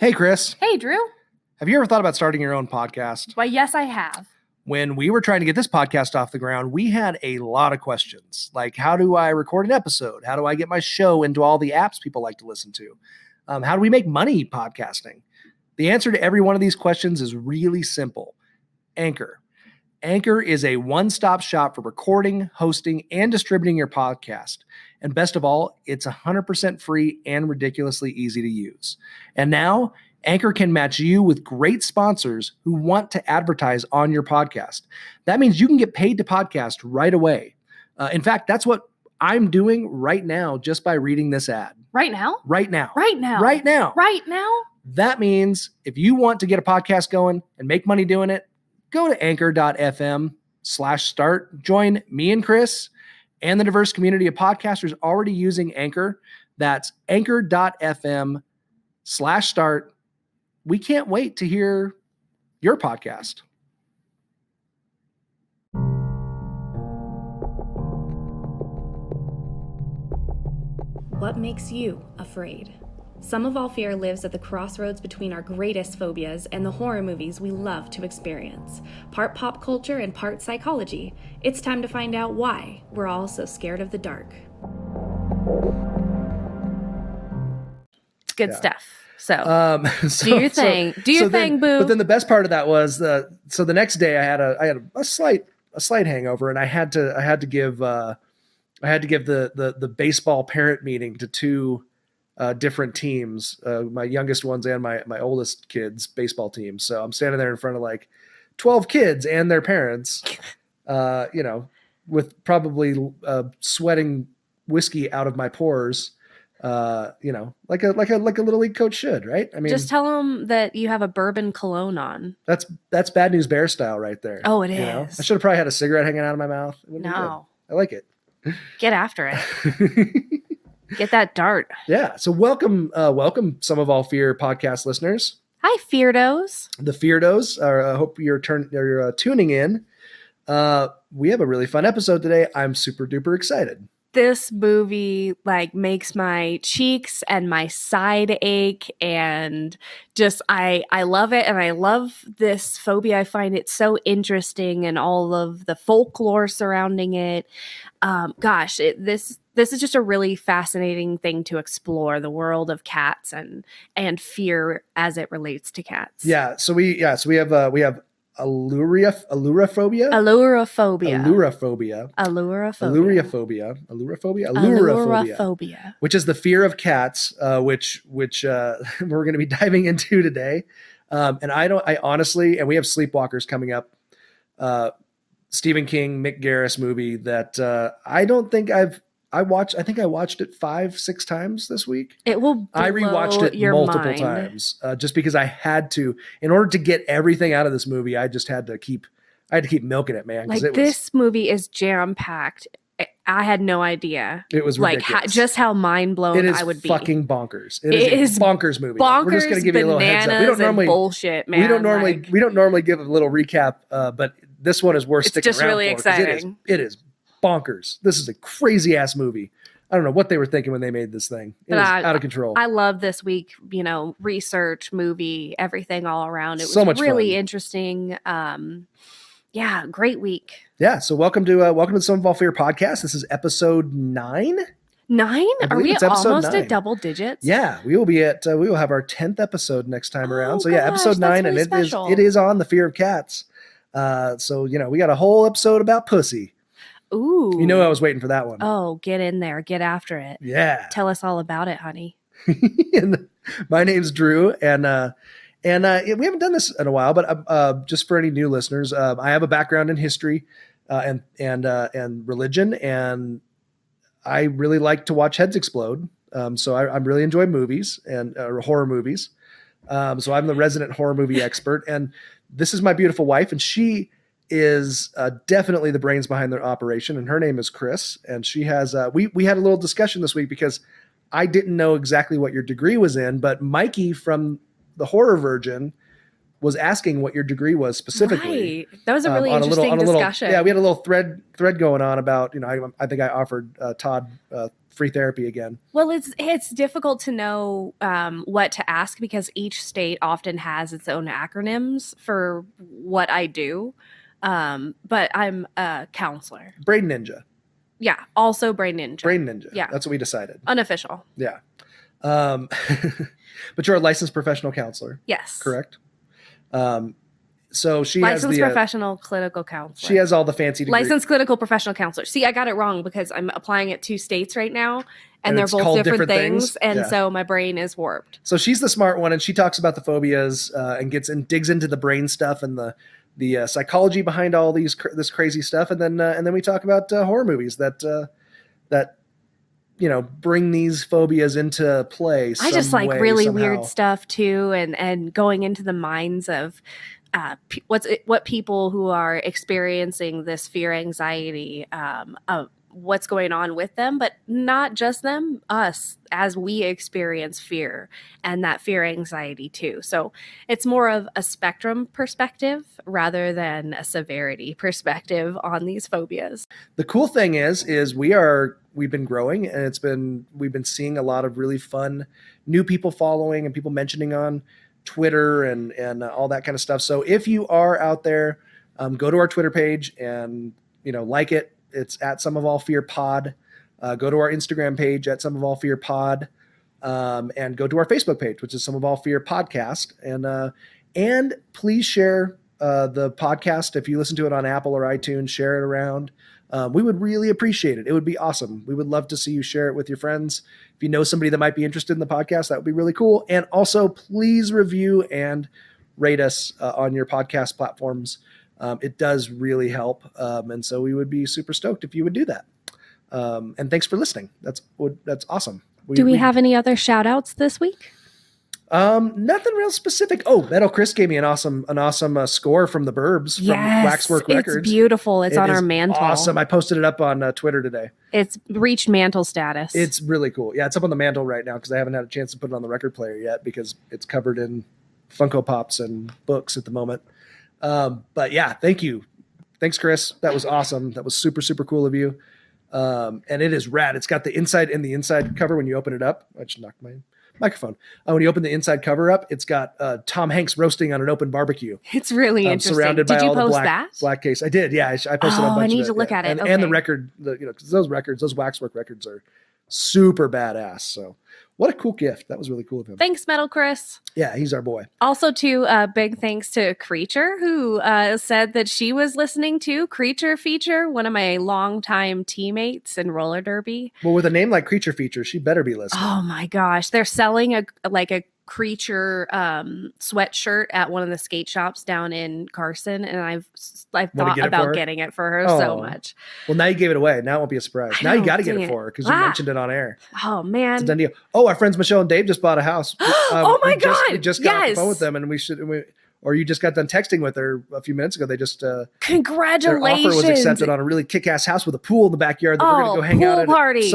Hey, Chris. Hey, Drew. Have you ever thought about starting your own podcast? Why, yes, I have. When we were trying to get this podcast off the ground, we had a lot of questions. Like, how do I record an episode? How do I get my show into all the apps people like to listen to? How do we make money podcasting? The answer to every one of these questions is really simple. Anchor. Anchor is a one-stop shop for recording, hosting, and distributing your podcast. And best of all, it's 100% free and ridiculously easy to use. And now, Anchor can match you with great sponsors who want to advertise on your podcast. That means you can get paid to podcast right away. In fact, that's what I'm doing right now just by reading this ad. Right now? Right now. Right now. Right now. Right now? That means if you want to get a podcast going and make money doing it, go to anchor.fm/start. Join me and Chris and the diverse community of podcasters already using Anchor. That's anchor.fm/start. We can't wait to hear your podcast. What makes you afraid? Some of All Fear lives at the crossroads between our greatest phobias and the horror movies we love to experience. Part pop culture and part psychology. It's time to find out why we're all so scared of the dark. It's good stuff. So, Do your thing. Do your thing, boo. But then the best part of that was so the next day I had a slight hangover, and I had to give the baseball parent meeting to two different teams, my youngest ones and my oldest kids' baseball teams. So I'm standing there in front of like 12 kids and their parents, with probably sweating whiskey out of my pores. Like a little league coach should, right? I mean, just tell them that you have a bourbon cologne on. That's Bad News Bear style right there. Oh, it is. I should have probably had a cigarette hanging out of my mouth. No, I like it. Get after it. Get that dart. Yeah. So welcome, some of All Fear podcast listeners. Hi, Feardos. The Feardos. I hope you're tuning in. We have a really fun episode today. I'm super duper excited. This movie makes my cheeks and my side ache, and just I love it, and I love this phobia. I find it so interesting and all of the folklore surrounding it. This is just a really fascinating thing to explore, the world of cats and fear as it relates to cats. Yeah. So we have Ailurophobia, which is the fear of cats, which we're going to be diving into today. And I honestly, and we have Sleepwalkers coming up, Stephen King, Mick Garris movie that I think I watched it 5-6 times this week. It will blow I rewatched it multiple mind. times just because I had to, in order to get everything out of this movie. I had to keep milking it, man. This movie is jam packed. I had no idea. It was ridiculous. Just how mind blown I would be. Fucking bonkers. It is a bonkers movie. Bonkers, we're just going to give you a little heads up. We don't normally bullshit, man. We don't normally give a little recap, but this one is worth sticking around for. It's just really exciting. It is bonkers. This is a crazy ass movie. I don't know what they were thinking when they made this thing. It was out of control. I love this week, research, movie, everything all around. It was so much really fun. Interesting. Yeah, great week. Yeah. So welcome to Some of All Fear podcast. This is episode 9. 9? Are we almost 9. at double digits? Yeah, we will have our 10th episode next time around. So episode 9, really and special. it is on the fear of cats. So we got a whole episode about pussy. Ooh. I was waiting for that one. Oh, get in there. Get after it. Yeah. Tell us all about it, honey. My name's Drew, and we haven't done this in a while, but just for any new listeners, I have a background in history and religion, and I really like to watch heads explode. So I really enjoy movies and horror movies. So I'm the resident horror movie expert, and this is my beautiful wife, and she is definitely the brains behind the operation, and her name is Chris. And she has we had a little discussion this week because I didn't know exactly what your degree was in, but Mikey from the Horror Virgin was asking what your degree was specifically. Right. That was a really interesting discussion. Yeah, we had a little thread going on about, I think I offered Todd free therapy again. Well, it's difficult to know what to ask because each state often has its own acronyms for what I do. But I'm a counselor. Brain Ninja. Yeah, also Brain Ninja. Brain Ninja. Yeah. That's what we decided. Unofficial. Yeah. But you're a licensed professional counselor. Yes. Correct? So she licensed has professional clinical counselor. She has all the fancy degrees. Licensed clinical professional counselor. See, I got it wrong because I'm applying it to states right now, and they're both different things. And so my brain is warped. So she's the smart one, and she talks about the phobias and digs into the brain stuff and the psychology behind all this crazy stuff, and then we talk about horror movies that bring these phobias into play. I just like really weird stuff too, and going into the minds of what people who are experiencing this fear, anxiety, what's going on with them, but not just them, us, as we experience fear and that fear, anxiety too. So it's more of a spectrum perspective rather than a severity perspective on these phobias. The cool thing is we've been growing, and we've been seeing a lot of really fun new people following and people mentioning on Twitter and all that kind of stuff. So if you are out there, go to our Twitter page and like it. It's at Some of All Fear Pod. Go to our Instagram page at Some of All Fear Pod, and go to our Facebook page, which is Some of All Fear Podcast. And please share the podcast. If you listen to it on Apple or iTunes, share it around. We would really appreciate it. It would be awesome. We would love to see you share it with your friends. If you know somebody that might be interested in the podcast, that would be really cool. And also, please review and rate us on your podcast platforms. It does really help. And so we would be super stoked if you would do that. And thanks for listening. That's awesome. Do we have any other shout outs this week? Nothing real specific. Oh, Metal Chris gave me an awesome score from the Burbs from Waxwork Records. It's beautiful. It's on our mantle. Awesome. I posted it up on Twitter today. It's reached mantle status. It's really cool. Yeah, it's up on the mantle right now because I haven't had a chance to put it on the record player yet because it's covered in Funko Pops and books at the moment. But yeah, thank you. Thanks, Chris. That was awesome. That was super, super cool of you. And it is rad. It's got the inside cover when you open it up. I just knocked my microphone. When you open the inside cover up, it's got Tom Hanks roasting on an open barbecue. It's really interesting. Surrounded Did by you all post the black case. I did. Yeah, I posted a bunch of it. I need to look at it. And the record, because those Waxwork records are super badass. So what a cool gift. That was really cool of him. Thanks, Metal Chris. Yeah, he's our boy. Also, too, big thanks to Creature, who said that she was listening to Creature Feature, one of my longtime teammates in roller derby. Well, with a name like Creature Feature, she better be listening. Oh my gosh. They're selling a Creature sweatshirt at one of the skate shops down in Carson, and I've thought about getting it for her so much. Well, now you gave it away. Now it won't be a surprise. Now you got to get it for her because you mentioned it on air. Oh man, it's a done deal. Oh, our friends Michelle and Dave just bought a house. Oh my god, we just got off the phone with them, and or you just got done texting with her a few minutes ago. They just congratulations. Their offer was accepted on a really kick-ass house with a pool in the backyard that we're going to go hang out at parties.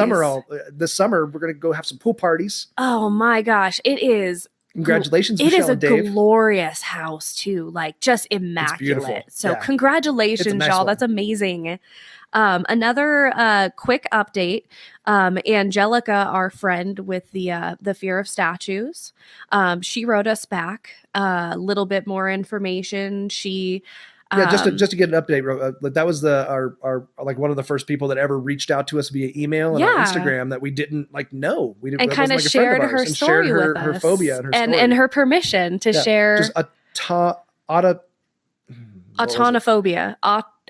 This summer. We're going to go have some pool parties. Oh my gosh, it is. Congratulations, Michelle and Dave. It is a glorious house too, like just immaculate. So congratulations, y'all. That's amazing. Another quick update. Angelica, our friend with the fear of statues, she wrote us back a little bit more information. She just to get an update, that was our like one of the first people that ever reached out to us via email and on Instagram that we didn't know. We didn't, and kind of shared her story with us, her phobia and her story. And her permission to share just autonophobia.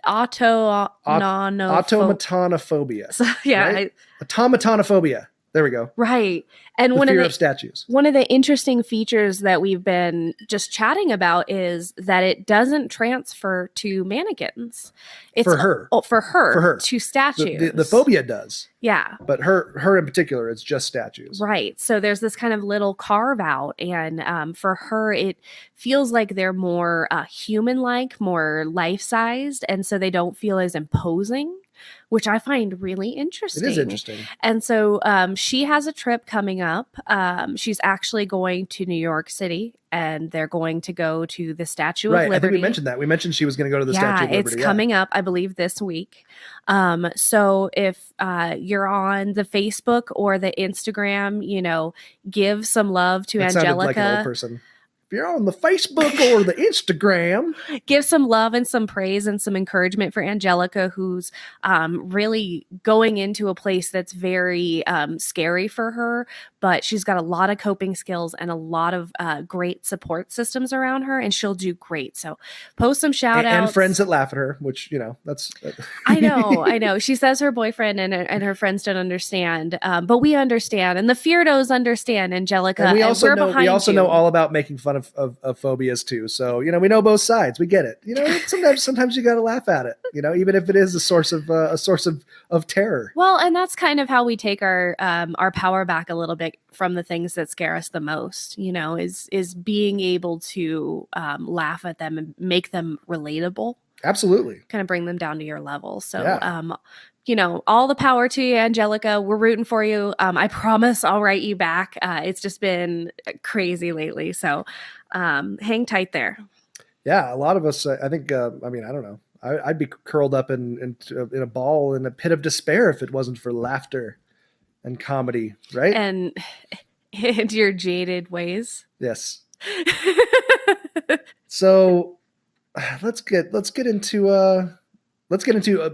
Automatonophobia. So, yeah. Right? Automatonophobia. There we go. Right. And the fear of statues. One of the interesting features that we've been just chatting about is that it doesn't transfer to mannequins. It's for her. For her. To statues. The phobia does. Yeah. But her in particular, it's just statues. Right. So there's this kind of little carve out. And for her, it feels like they're more human-like, more life-sized. And so they don't feel as imposing. which I find really interesting. It is interesting. And so she has a trip coming up. She's actually going to New York City, and they're going to go to the Statue of Liberty. I think we mentioned that. We mentioned she was going to go to the Statue of Liberty. It's coming up, I believe, this week. So if you're on the Facebook or the Instagram, you know, give some love to Angelica. Sounded like an old person. If you're on the Facebook or the Instagram, give some love and some praise and some encouragement for Angelica, who's really going into a place that's very scary for her, but she's got a lot of coping skills and a lot of great support systems around her, and she'll do great. So post some shout outs. And friends that laugh at her, which, you know, that's... I know. She says her boyfriend and her friends don't understand, but we understand. And the Feardos understand, Angelica. And we also know all about making fun of phobias too. So, you know, we know both sides. We get it. You know, sometimes you got to laugh at it, you know, even if it is a source of terror. Well, and that's kind of how we take our power back a little bit from the things that scare us the most, you know, is being able to laugh at them and make them relatable. Absolutely. Kind of bring them down to your level. So, you know, all the power to you, Angelica. We're rooting for you. I promise I'll write you back. It's just been crazy lately. So hang tight there. Yeah. A lot of us, I think, I mean, I don't know. I'd be curled up in a ball in a pit of despair if it wasn't for laughter and comedy, right? And your jaded ways. Yes. So let's get into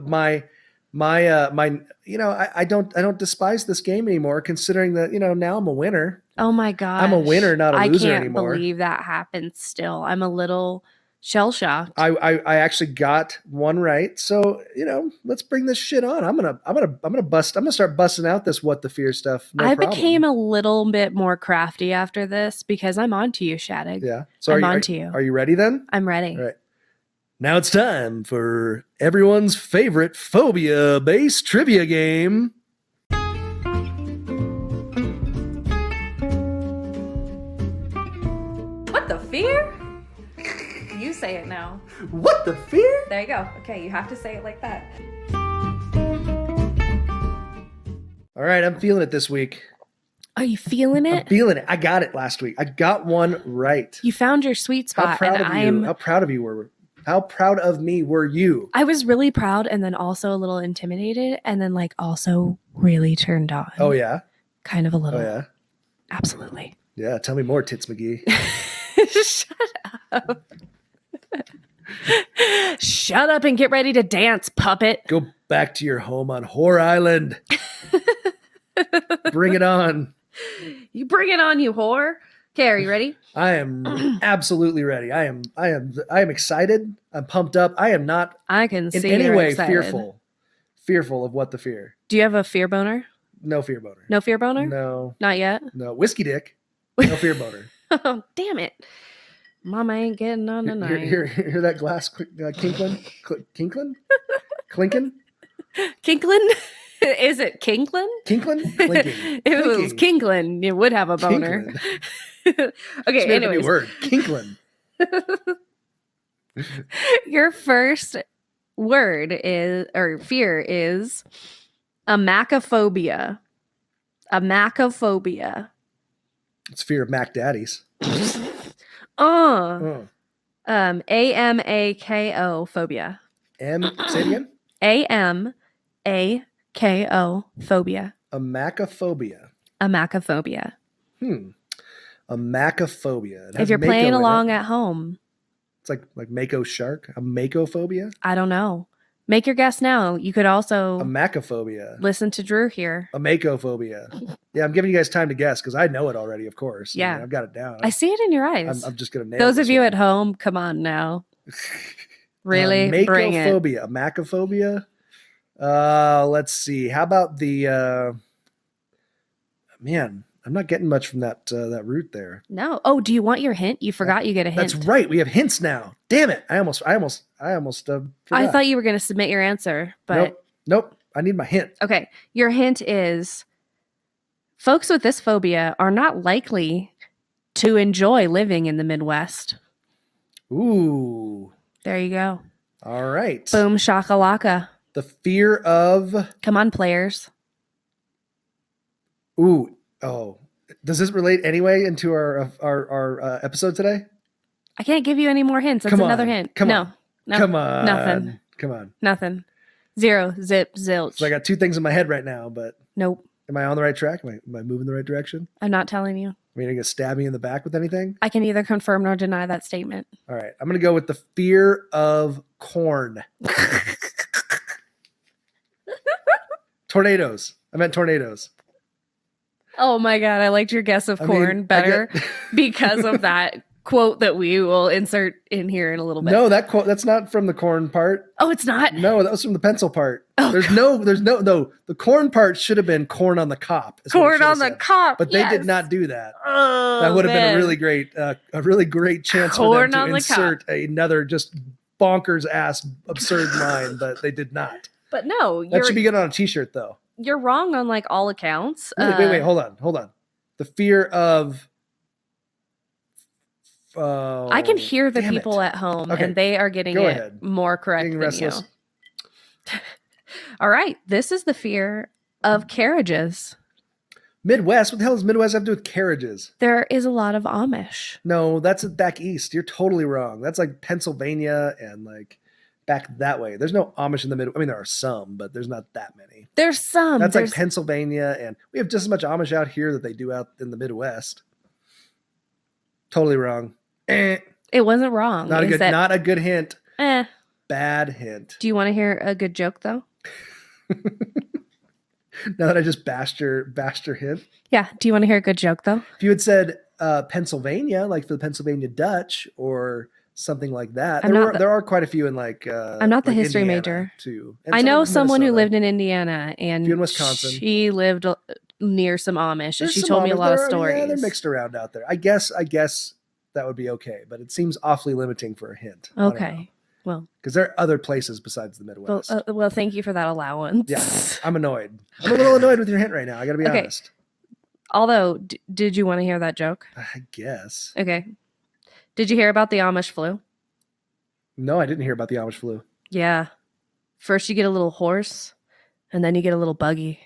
my you know, I don't despise this game anymore, considering that, you know, now I'm a winner. Oh my gosh. I'm a winner, not a loser anymore. I can't believe that happened still. I'm a little shell shocked. I actually got one right. So, you know, let's bring this shit on. I'm gonna start busting out this what the fear stuff. No problem. Became a little bit more crafty after this because I'm on to you, Shattuck. Yeah. So I'm on to you. Are you ready then? I'm ready. All right. Now it's time for everyone's favorite phobia-based trivia game. What the fear? You say it now. What the fear? There you go. Okay, you have to say it like that. All right, I'm feeling it this week. Are you feeling it? I'm feeling it. I got it last week. I got one right. You found your sweet spot. How proud of you? How proud of me were you? I was really proud, and then also a little intimidated, and then like also really turned on. Oh yeah, kind of a little. Oh yeah, absolutely. Yeah, tell me more, Tits McGee. Shut up. Shut up and get ready to dance, puppet. Go back to your home on Whore Island. Bring it on. You bring it on, you whore. Okay, are you ready? I am absolutely ready. I am excited. I'm pumped up. I am not I can see in any way excited. fearful of what the fear. Do you have a fear boner? No fear boner. No fear boner? No. Not yet? No. Whiskey dick. No fear boner. Oh, damn it. Mama ain't getting on tonight. Hear that glass kinkling? Kinkling? Clinking? Kinkling? Is it Kinkling? Kinkling? Clinking. If it was Kinkling, you would have a boner. Okay, anyways. Word. Kinkling. Your first word is, or fear is, amacophobia. Amacophobia. It's fear of Mac Daddies. AMAKO phobia. Say it again? AMAKO phobia. Amacophobia. Amacophobia. Amacophobia. If you're playing along at home. It's like Mako shark. Amacophobia? I don't know. Make your guess now. You could also amacophobia. Listen to Drew here. Amacophobia. Yeah, I'm giving you guys time to guess because I know it already, of course. Yeah. I mean, I've got it down. I see it in your eyes. I'm just going to nail Those of you one. at home, come on now. Really? Bring it. Amacophobia. Let's see. How about the man, I'm not getting much from that root there. No. Oh, do you want your hint? You forgot you get a hint. That's right. We have hints now. Damn it. I almost forgot. I thought you were going to submit your answer, but nope. I need my hint. Okay. Your hint is folks with this phobia are not likely to enjoy living in the Midwest. Ooh. There you go. All right. Boom shakalaka. The fear of... Come on, players. Ooh. Oh. Does this relate anyway into our episode today? I can't give you any more hints. That's another hint. No. Come on. Nothing. Come on. Nothing. Zero. Zip. Zilch. So I got two things in my head right now, but... Nope. Am I on the right track? Am I moving the right direction? I'm not telling you. I mean, you're going to stab me in the back with anything? I can neither confirm nor deny that statement. All right. I'm going to go with the fear of corn. Tornadoes. I meant tornadoes. Oh my God. I liked your guess of corn better because of that quote that we will insert in here in a little bit. No, that quote, that's not from the corn part. Oh, it's not? No, that was from the pencil part. Oh, there's no, the corn part should have been corn on the cob. Corn on the cob. But they did not do that. Oh, that would have been a really great chance corn for them to on insert another just bonkers ass absurd line, but they did not. But no, that should be good on a t-shirt though. You're wrong on like all accounts. Wait, hold on. The fear of... I can hear the people at home and they are getting more correct than you. All right. This is the fear of carriages. Midwest? What the hell does Midwest have to do with carriages? There is a lot of Amish. No, that's back east. You're totally wrong. That's like Pennsylvania and like back that way. There's no Amish in the Midwest. I mean, there are some, but there's not that many. There's some. That's like Pennsylvania, and we have just as much Amish out here that they do out in the Midwest. Totally wrong. It wasn't wrong. Not a good hint. Bad hint. Do you want to hear a good joke though? Now that I just bashed your hint. Yeah. Do you want to hear a good joke though? If you had said Pennsylvania, like for the Pennsylvania Dutch or something like that, there are quite a few in like. I'm not the history Indiana major too. I know someone who lived in Indiana and in Wisconsin. She lived near some Amish, and she told me a lot of stories. Yeah, they're mixed around out there. I guess that would be okay, but it seems awfully limiting for a hint. Okay. Well, because there are other places besides the Midwest. Well, thank you for that allowance. Yeah, I'm annoyed. I'm a little annoyed with your hint right now. I got to be honest. Although, did you want to hear that joke? I guess. Okay. Did you hear about the Amish flu? No, I didn't hear about the Amish flu. Yeah. First you get a little horse, and then you get a little buggy.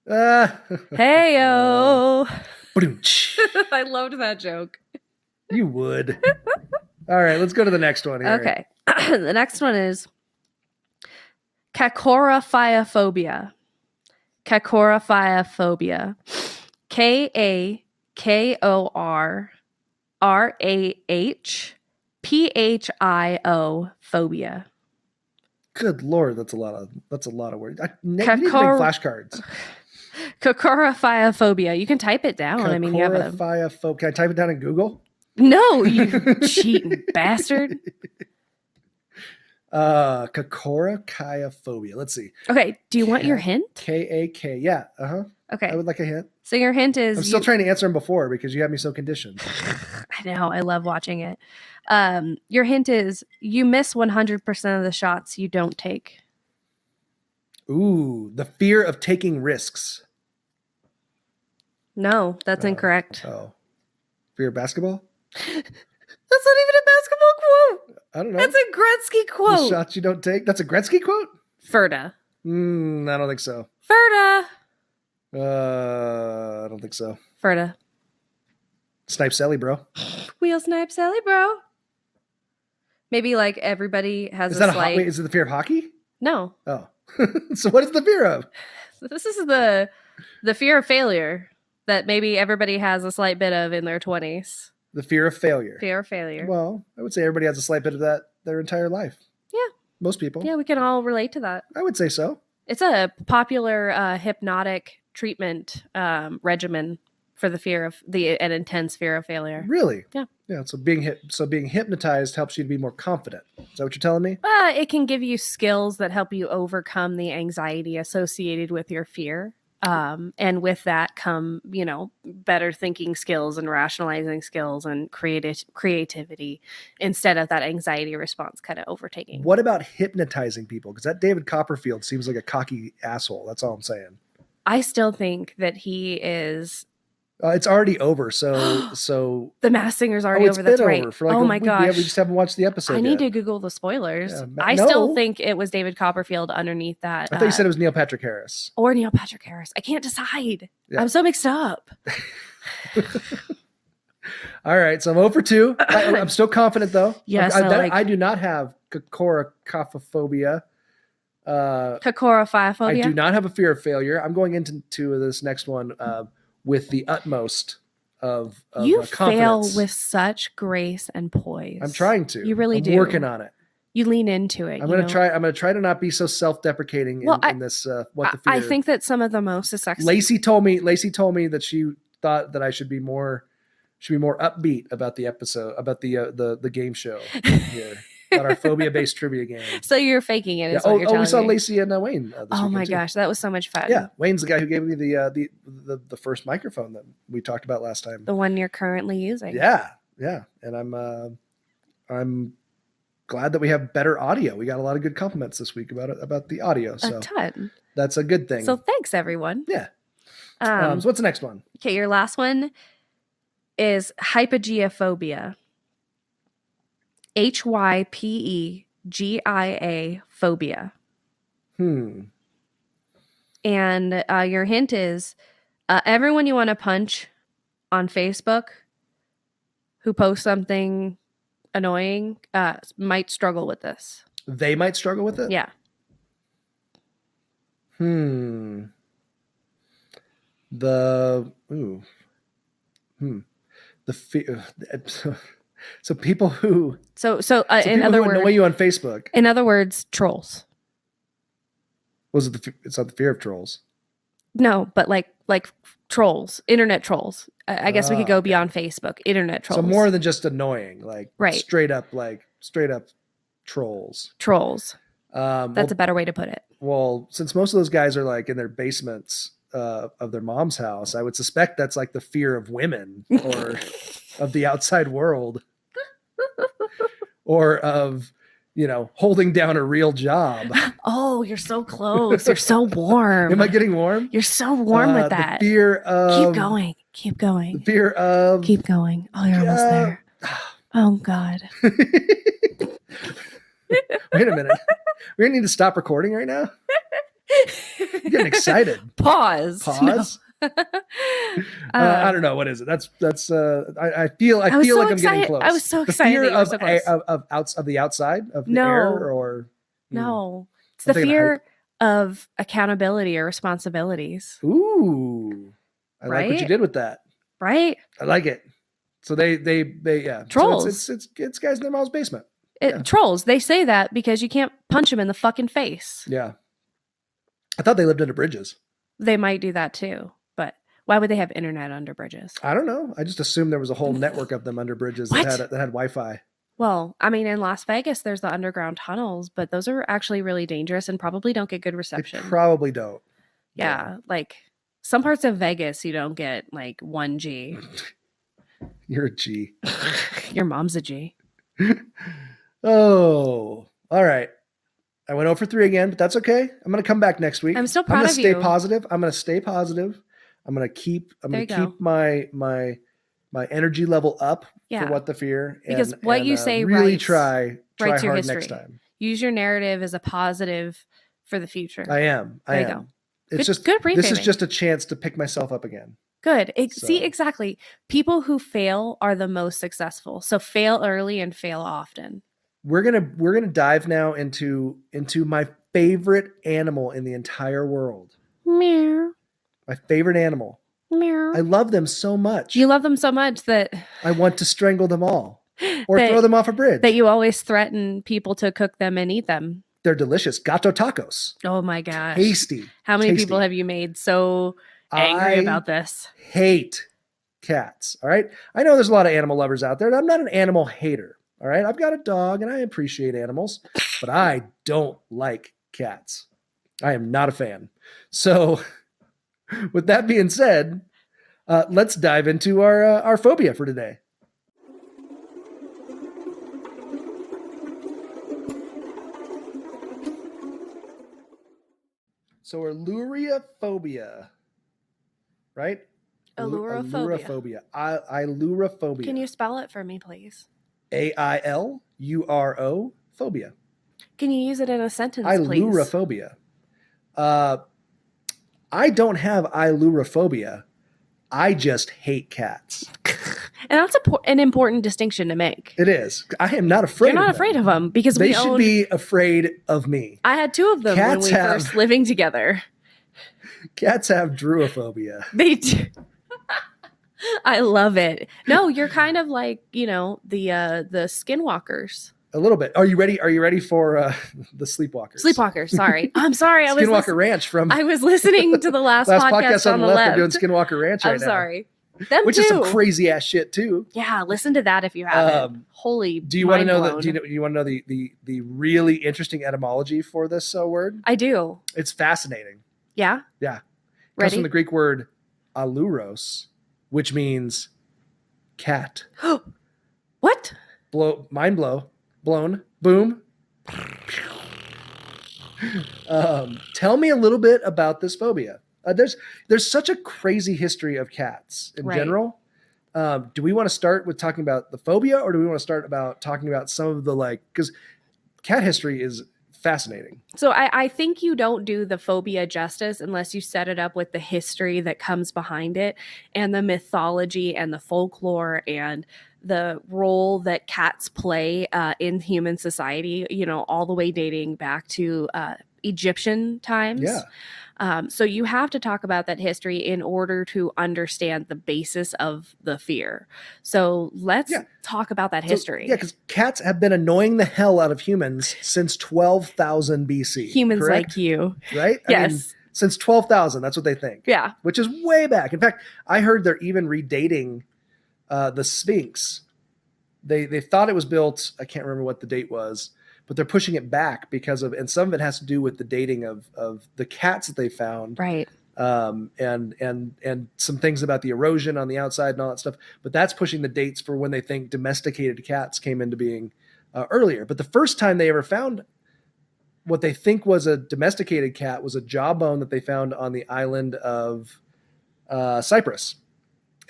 Hey-o! I loved that joke. You would. All right, let's go to the next one here. Okay. The next one is Kakoraphobia. Kakoraphobia. KAKORRAHPHIO phobia. Good Lord, that's a lot of words. You need to make flashcards. Kakoraphobia. You can type it down. I mean, you have them. Can I type it down in Google? No, you cheating bastard. Kakoraphobia. Let's see. Okay, do you want your hint? KAK. Yeah. Okay. I would like a hint. So your hint is... I'm still trying to answer them before because you have me so conditioned. I know. I love watching it. Your hint is you miss 100% of the shots you don't take. Ooh, the fear of taking risks. No, that's incorrect. Oh. Fear of basketball? That's not even a basketball quote. I don't know. That's a Gretzky quote. The shots you don't take? That's a Gretzky quote? Ferda. I don't think so. Ferda. I don't think so. Ferda. Snipe Sally, bro. Wheel snipe Sally, bro. Maybe like everybody has is it the fear of hockey? No. Oh. So what is the fear of? This is the fear of failure that maybe everybody has a slight bit of in their 20s. The fear of failure. Fear of failure. Well, I would say everybody has a slight bit of that their entire life. Yeah. Most people. Yeah, we can all relate to that. I would say so. It's a popular hypnotic treatment regimen for the fear of an intense fear of failure. Really? Yeah. Yeah. So being hypnotized helps you to be more confident. Is that what you're telling me? It can give you skills that help you overcome the anxiety associated with your fear. And with that come, better thinking skills and rationalizing skills and creativity instead of that anxiety response kind of overtaking. What about hypnotizing people? Because that David Copperfield seems like a cocky asshole. That's all I'm saying. I still think that he is It's already over. So The Masked Singer's already it's over. been That's right. over for like oh a my week. gosh. We just haven't watched the episode I need yet. to Google the spoilers. Yeah, I still no. think it was David Copperfield underneath that. I thought you said it was Neil Patrick Harris. Or Neil Patrick Harris. I can't decide. Yeah. I'm so mixed up. All right, so I'm 0 for 2. I'm still confident though. Yes, I do not have coracophobia. Cacorophobia. I do not have a fear of failure. I'm going into this next one with the utmost of you fail confidence. with such grace and poise. I'm trying to. You really do. I'm working on it. You lean into it. I'm going to try to not be so self-deprecating in this. What the fear. I think that some of the most successful. Lacey told me that she thought that I should be more upbeat about the episode, about the game show here. About our phobia-based trivia game. So you're faking it. Yeah. We saw Lacey and Wayne. This my too. gosh, that was so much fun. Yeah, Wayne's the guy who gave me the first microphone that we talked about last time. The one you're currently using. Yeah, and I'm glad that we have better audio. We got a lot of good compliments this week about the audio. So a ton. That's a good thing. So thanks everyone. Yeah. So what's the next one? Okay, your last one is hypogeophobia. HYPEGIA phobia. And your hint is everyone you want to punch on Facebook who posts something annoying might struggle with this. They might struggle with it? Yeah. The fear. So people who in other words, annoy you on Facebook. In other words, trolls. Was it it's not the fear of trolls? No, but like trolls, internet trolls. I guess we could go beyond Facebook. Internet trolls. So more than just annoying, like right. straight up trolls. Trolls. That's a better way to put it. Well, since most of those guys are like in their basements of their mom's house, I would suspect that's like the fear of women or of the outside world or of, holding down a real job. Oh, you're so close. You're so warm. Am I getting warm? You're so warm with that. The fear of... Keep going. The fear of... Keep going. Oh, you're almost there. Oh, God. Wait a minute. We're going to need to stop recording right now? I'm getting excited. Pause. No. I don't know. What is it? That's I feel like I'm getting close. I was so excited. The fear that you were so of the outside of the air or no. It's the fear of accountability or responsibilities. Ooh. I like what you did with that. Right? I like it. So they yeah. Trolls. So it's guys in their mom's basement. Trolls. They say that because you can't punch them in the fucking face. Yeah. I thought they lived under bridges. They might do that too, but why would they have internet under bridges? I don't know. I just assumed there was a whole network of them under bridges that had Wi-Fi. Well, I mean, in Las Vegas, there's the underground tunnels, but those are actually really dangerous and probably don't get good reception. They probably don't. Yeah, like some parts of Vegas, you don't get like 1G. You're a G. Your mom's a G. Oh, all right. I went 0 for 3 again, but that's okay. I'm going to come back next week. I'm still proud of you. I'm going to stay positive. I'm going to stay positive. I'm going to keep my energy level up for what the fear. Because what you say really try your hard history. Next time. Use your narrative as a positive for the future. I am. There you go. It's good reframing. This is just a chance to pick myself up again. Good. See, exactly. People who fail are the most successful. So fail early and fail often. We're gonna dive now into my favorite animal in the entire world. Meow. My favorite animal. Meow. I love them so much. You love them so much that I want to strangle them all or throw them off a bridge. That you always threaten people to cook them and eat them. They're delicious. Gato tacos. Oh my gosh. Tasty. How many people have you made so angry about this? Hate cats. All right. I know there's a lot of animal lovers out there, and I'm not an animal hater. All right. I've got a dog and I appreciate animals, but I don't like cats. I am not a fan. So with that being said, let's dive into our phobia for today. So Ailurophobia, right? Ailurophobia. Ailurophobia. Can you spell it for me, please? AILURO phobia. Can you use it in a sentence, please? Ailurophobia. I don't have ailurophobia. I just hate cats. And that's an important distinction to make. It is. I am not afraid. You're not afraid of them because they should be afraid of me. I had 2 of them when we first living together. Cats have druophobia. They do. I love it. No, you're kind of like, the skinwalkers. A little bit. Are you ready? Are you ready for the Sleepwalkers? Sleepwalkers. Sorry, I'm sorry. Skinwalker Ranch from. I was listening to the last podcast on the left. They're doing Skinwalker Ranch right now. I'm sorry. Them Which too. is some crazy ass shit too. Yeah, listen to that if you haven't. Holy. Do you want to know Do you want to know the really interesting etymology for this word? I do. It's fascinating. Yeah. Yeah. It Ready? comes from the Greek word aluros, which means cat. What? Blown, boom. Tell me a little bit about this phobia. There's such a crazy history of cats in general. Do we want to start with talking about the phobia, or do we want to start about talking about some of the because cat history is fascinating. So I think you don't do the phobia justice unless you set it up with the history that comes behind it and the mythology and the folklore and the role that cats play in human society, all the way dating back to Egyptian times. Yeah. So you have to talk about that history in order to understand the basis of the fear. So let's talk about that history. Because cats have been annoying the hell out of humans since 12,000 BC. Humans correct? like you. Right? Yes. I mean, since 12,000, that's what they think. Yeah. Which is way back. In fact, I heard they're even redating the Sphinx. They thought it was built, I can't remember what the date was, but they're pushing it back because of, and some of it has to do with the dating of the cats that they found. Right. And some things about the erosion on the outside and all that stuff. But that's pushing the dates for when they think domesticated cats came into being earlier. But the first time they ever found what they think was a domesticated cat was a jawbone that they found on the island of Cyprus.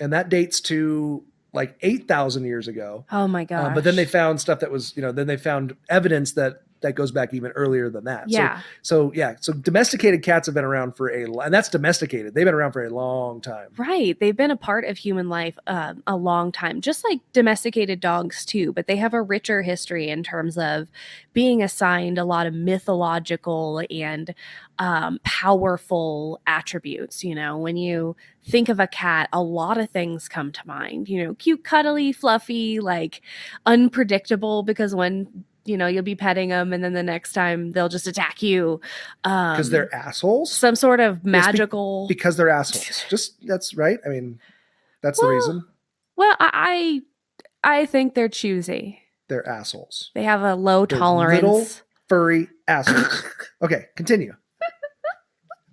And that dates to like 8,000 years ago. Oh my gosh. But then they found stuff that was, then they found evidence that goes back even earlier than that. Yeah. So domesticated cats have been around and that's domesticated. They've been around for a long time. Right. They've been a part of human life a long time, just like domesticated dogs too, but they have a richer history in terms of being assigned a lot of mythological and powerful attributes. When you think of a cat, a lot of things come to mind, cute, cuddly, fluffy, like unpredictable, because when you'll be petting them and then the next time they'll just attack you. Because they're assholes? Some sort of magical... because they're assholes. That's right. I mean, that's the reason. Well, I think they're choosy. They're assholes. They have a low tolerance. Little furry assholes. Okay, continue.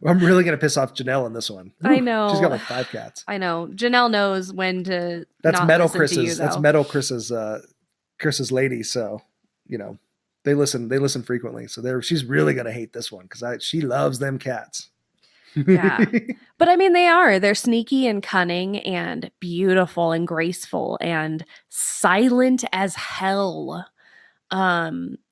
I'm really going to piss off Janelle in this one. I know. She's got like 5 cats. I know. Janelle knows when to That's not Metal listen Chris's. to you, That's though. Metal Chris's lady, so... they listen frequently. So she's really going to hate this one because she loves them cats. Yeah. But I mean, they're sneaky and cunning and beautiful and graceful and silent as hell.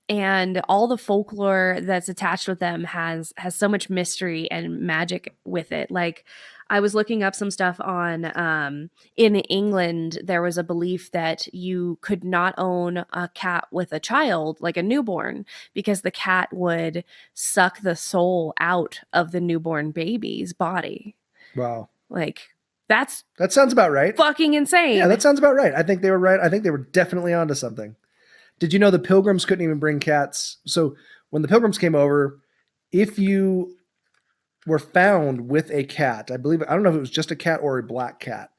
And all the folklore that's attached with them has so much mystery and magic with it. Like, I was looking up some stuff on, in England, there was a belief that you could not own a cat with a child, like a newborn, because the cat would suck the soul out of the newborn baby's body. Wow. Like, that sounds about right. Fucking insane. Yeah, that sounds about right. I think they were right. I think they were definitely onto something. Did you know the Pilgrims couldn't even bring cats? So when the Pilgrims came over, if you were found with a cat, I don't know if it was just a cat or a black cat,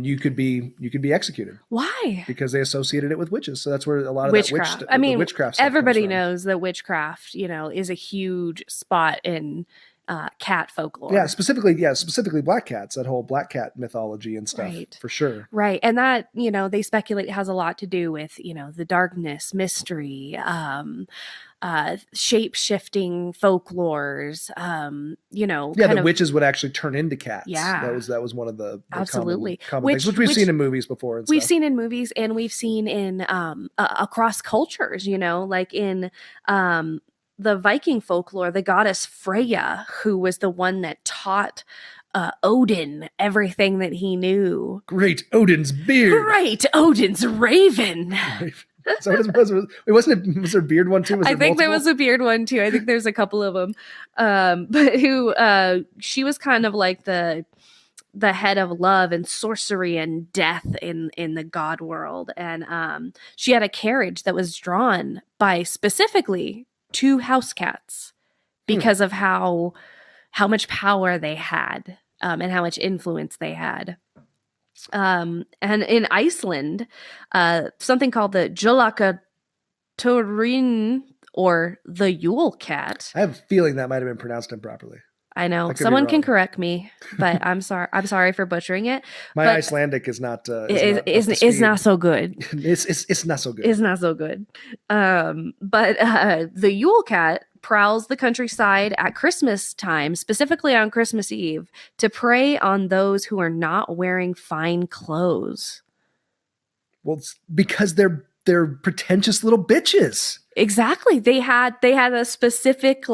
you could be executed. Why? Because they associated it with witches. So that's where a lot of witchcraft. That witchcraft. Everybody knows that witchcraft, is a huge spot in cat folklore. Yeah, specifically black cats, that whole black cat mythology and stuff, for sure. Right. And that, they speculate has a lot to do with, the darkness, mystery, shape-shifting folklores, the witches would actually turn into cats. Yeah. That was one of the absolutely common things, which we've seen in movies before. And we've stuff. seen in movies, and we've seen in across cultures, like in the Viking folklore, the goddess Freya, who was the one that taught Odin everything that he knew. Great Odin's beard. Great Odin's raven. So what was was there a beard one too? I think there was a beard one too. I think there's a couple of them. But who she was kind of like the head of love and sorcery and death in the god world. And she had a carriage that was drawn by specifically 2 house cats because of how much power they had and how much influence they had. And in Iceland, something called the Jólakaturin, or the Yule cat. I have a feeling that might have been pronounced improperly. I know someone can correct me, but I'm sorry for butchering it. My Icelandic is not so good. It's not so good. It's not so good. But the Yule cat prowls the countryside at Christmas time, specifically on Christmas Eve, to prey on those who are not wearing fine clothes. Well, it's because they're pretentious little bitches. Exactly. They had a specific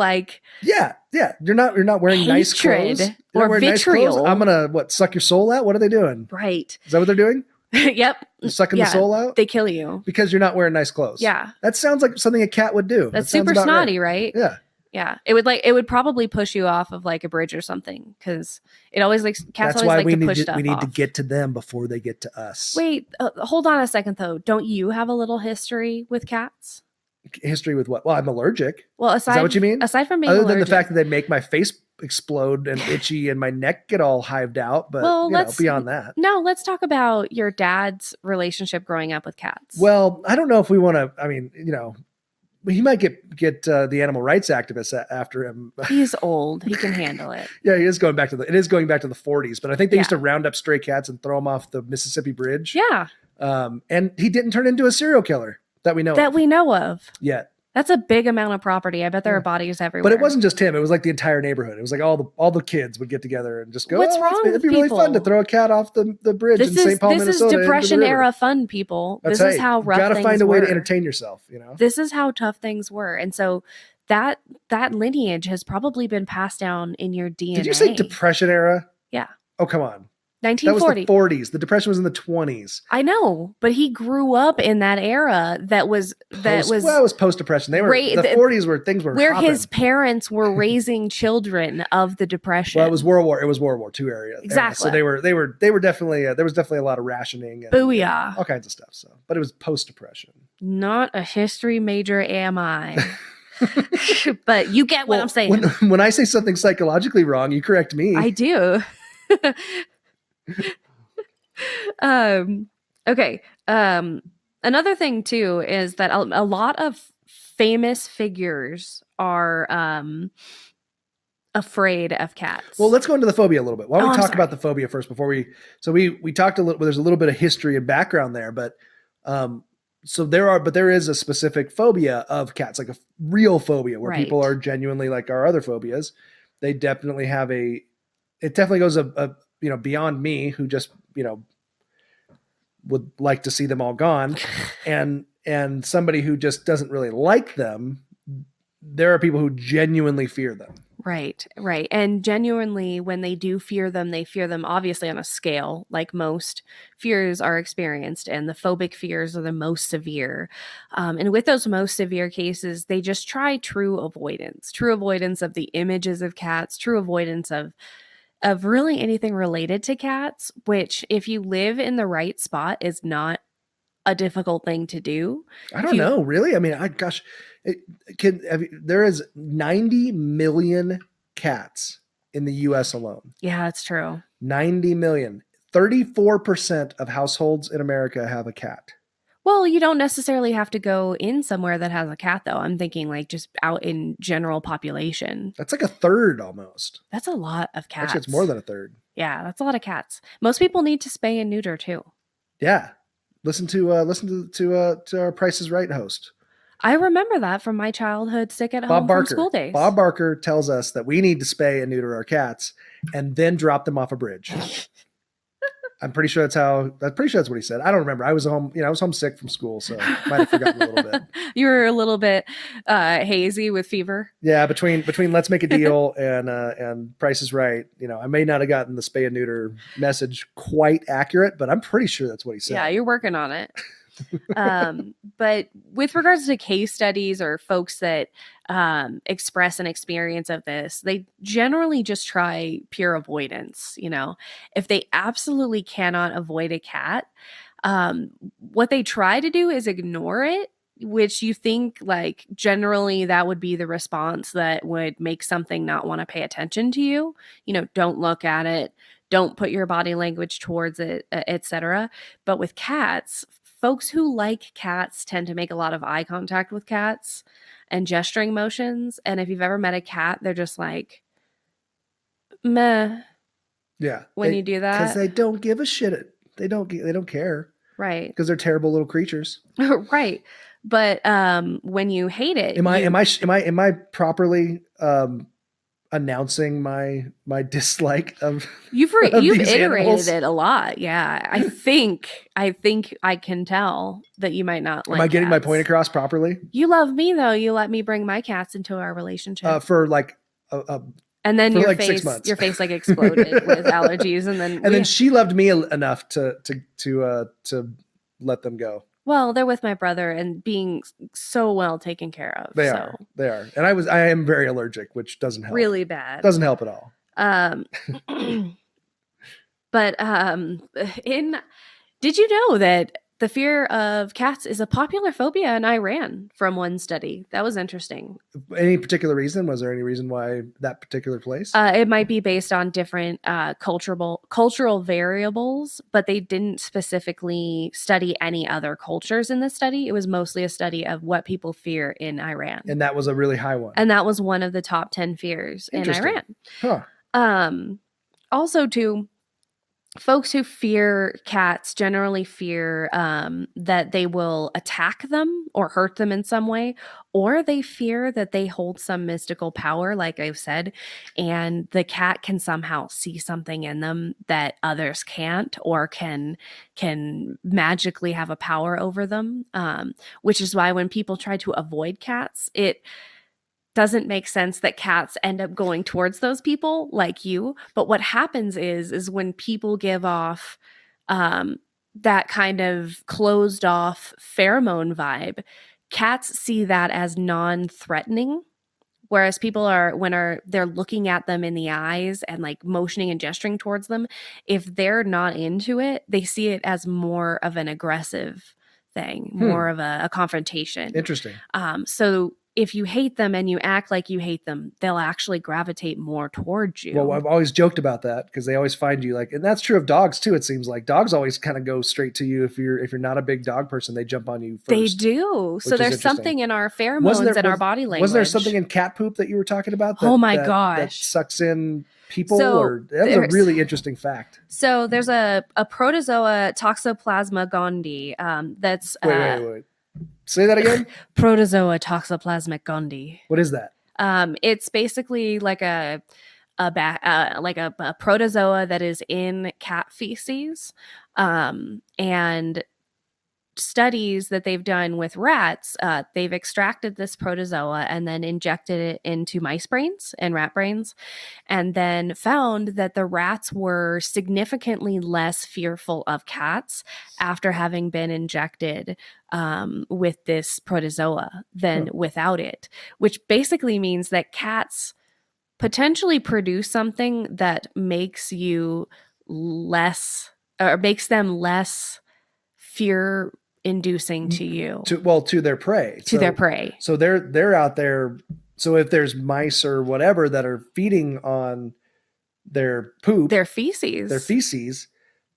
Yeah. You're not wearing nice clothes. Or vitriol. Nice clothes. I'm gonna suck your soul out? What are they doing? Right. Is that what they're doing? Yep. They're sucking the soul out? They kill you. Because you're not wearing nice clothes. Yeah. That sounds like something a cat would do. That's super snotty, right? Yeah. Yeah. It would probably push you off of a bridge or something, because it always cats That's always why like we to push stuff we need off. to get to them before they get to us. Wait, hold on a second though. Don't you have a little history with cats? History with what? Well, I'm allergic. Well, is that what you mean? Aside from being other allergic, than the fact that they make my face explode and itchy and my neck get all hived out, but beyond that. No, let's talk about your dad's relationship growing up with cats. Well, I don't know if we want to. I mean, he might get the animal rights activists after him. He's old; he can handle it. Yeah, it is going back to the 40s, but I think they used to round up stray cats and throw them off the Mississippi Bridge. Yeah. And he didn't turn into a serial killer that we know of yet. That's a big amount of property. I bet there are bodies everywhere. But it wasn't just him. It was like the entire neighborhood. It was like all the kids would get together and just go, what's wrong with it'd be really fun to throw a cat off the bridge in St. Paul, Minnesota. This is Depression era fun, people. This is how rough things were. You got to find a way to entertain yourself, This is how tough things were. And so that lineage has probably been passed down in your DNA. Did you say Depression era? Yeah. Oh, come on. 1940. That was the 40s. The Depression was in the 20s. I know, but he grew up in that era it was post-Depression. The 40s were things were where hopping. His parents were raising children of the Depression. Well, it was World War II area. Exactly. So they were definitely there was definitely a lot of rationing and booyah, all kinds of stuff. So, but it was post-Depression. Not a history major, am I? But you get what I'm saying. When I say something psychologically wrong, you correct me. I do. Okay. Another thing too is that a lot of famous figures are afraid of cats. Well, let's go into the phobia a little bit. Why don't we talk about the phobia first before we talked a little. There's a little bit of history and background there, but there is a specific phobia of cats, like a real phobia where people are genuinely like our other phobias. They definitely have it definitely goes beyond me, who just, would like to see them all gone, and somebody who just doesn't really like them. There are people who genuinely fear them. Right. And genuinely, when they do fear them, they fear them obviously on a scale, like most fears are experienced, and the phobic fears are the most severe. And with those most severe cases, they just try true avoidance of the images of cats, true avoidance of really anything related to cats, which if you live in the right spot is not a difficult thing to do. I don't know, really. I mean, there is 90 million cats in the US alone. Yeah, that's true. 90 million. 34% of households in America have a cat. Well, you don't necessarily have to go in somewhere that has a cat, though. I'm thinking like just out in general population. That's like a third almost. That's a lot of cats. Actually, it's more than a third. Yeah, that's a lot of cats. Most people need to spay and neuter too. Yeah. Listen to our Price is Right host. I remember that from my childhood sick at home Bob Barker. from school days. Bob Barker tells us that we need to spay and neuter our cats and then drop them off a bridge. I'm pretty sure that's what he said. I don't remember. I was homesick from school, so I might have forgotten a little bit. You were a little bit hazy with fever. Yeah, between Let's Make a Deal and Price is Right, I may not have gotten the spay and neuter message quite accurate, but I'm pretty sure that's what he said. Yeah, you're working on it. But with regards to case studies or folks that express an experience of this, they generally just try pure avoidance. If they absolutely cannot avoid a cat, what they try to do is ignore it, which you think like generally that would be the response that would make something not want to pay attention to you. Don't look at it, don't put your body language towards it, etc. But with cats, folks who like cats tend to make a lot of eye contact with cats and gesturing motions. And if you've ever met a cat, they're just like, meh. Yeah. When you do that. Because they don't give a shit. They don't care. Right. Because they're terrible little creatures. Right. But when you hate it. Am I properly announcing my dislike of you've these iterated animals? It a lot. Yeah. I think I can tell that you might not like Am I getting my cats. point across properly? You love me though. You let me bring my cats into our relationship. For like and then your 6 months. Your face like exploded with allergies, and then she loved me enough to let them go. Well, they're with my brother and being so well taken care of. They are. And I am very allergic, which doesn't help. Really bad. Doesn't help at all. But did you know that the fear of cats is a popular phobia in Iran from one study? That was interesting. Any particular reason? Was there any reason why that particular place? It might be based on different cultural variables, but they didn't specifically study any other cultures in this study. It was mostly a study of what people fear in Iran. And that was a really high one. And that was one of the top 10 fears in Iran. Huh. Also, too, folks who fear cats generally fear that they will attack them or hurt them in some way, or they fear that they hold some mystical power, like I've said, and the cat can somehow see something in them that others can't, or can magically have a power over them, which is why when people try to avoid cats, it doesn't make sense that cats end up going towards those people like you. But what happens is when people give off that kind of closed off pheromone vibe, cats see that as non-threatening. Whereas people they're looking at them in the eyes and like motioning and gesturing towards them, if they're not into it, they see it as more of an aggressive thing, more of a confrontation. Interesting. So if you hate them and you act like you hate them, they'll actually gravitate more towards you. Well, I've always joked about that because they always find you and that's true of dogs too. It seems like dogs always kind of go straight to you. If you're not a big dog person, they jump on you first. They do. So there's something in our pheromones and our body language. Wasn't there something in cat poop that you were talking about? That sucks in people? That was a really interesting fact. So there's a protozoa, Toxoplasma gondii. That's wait. Say that again. Protozoa Toxoplasmic gondii. What is that? It's basically like a protozoa that is in cat feces, and studies that they've done with rats, they've extracted this protozoa and then injected it into mice brains and rat brains, and then found that the rats were significantly less fearful of cats after having been injected with this protozoa than without it, which basically means that cats potentially produce something that makes you less, or makes them less fear inducing to you, to their prey, their prey. So they're out there. So if there's mice or whatever that are feeding on their poop, their feces,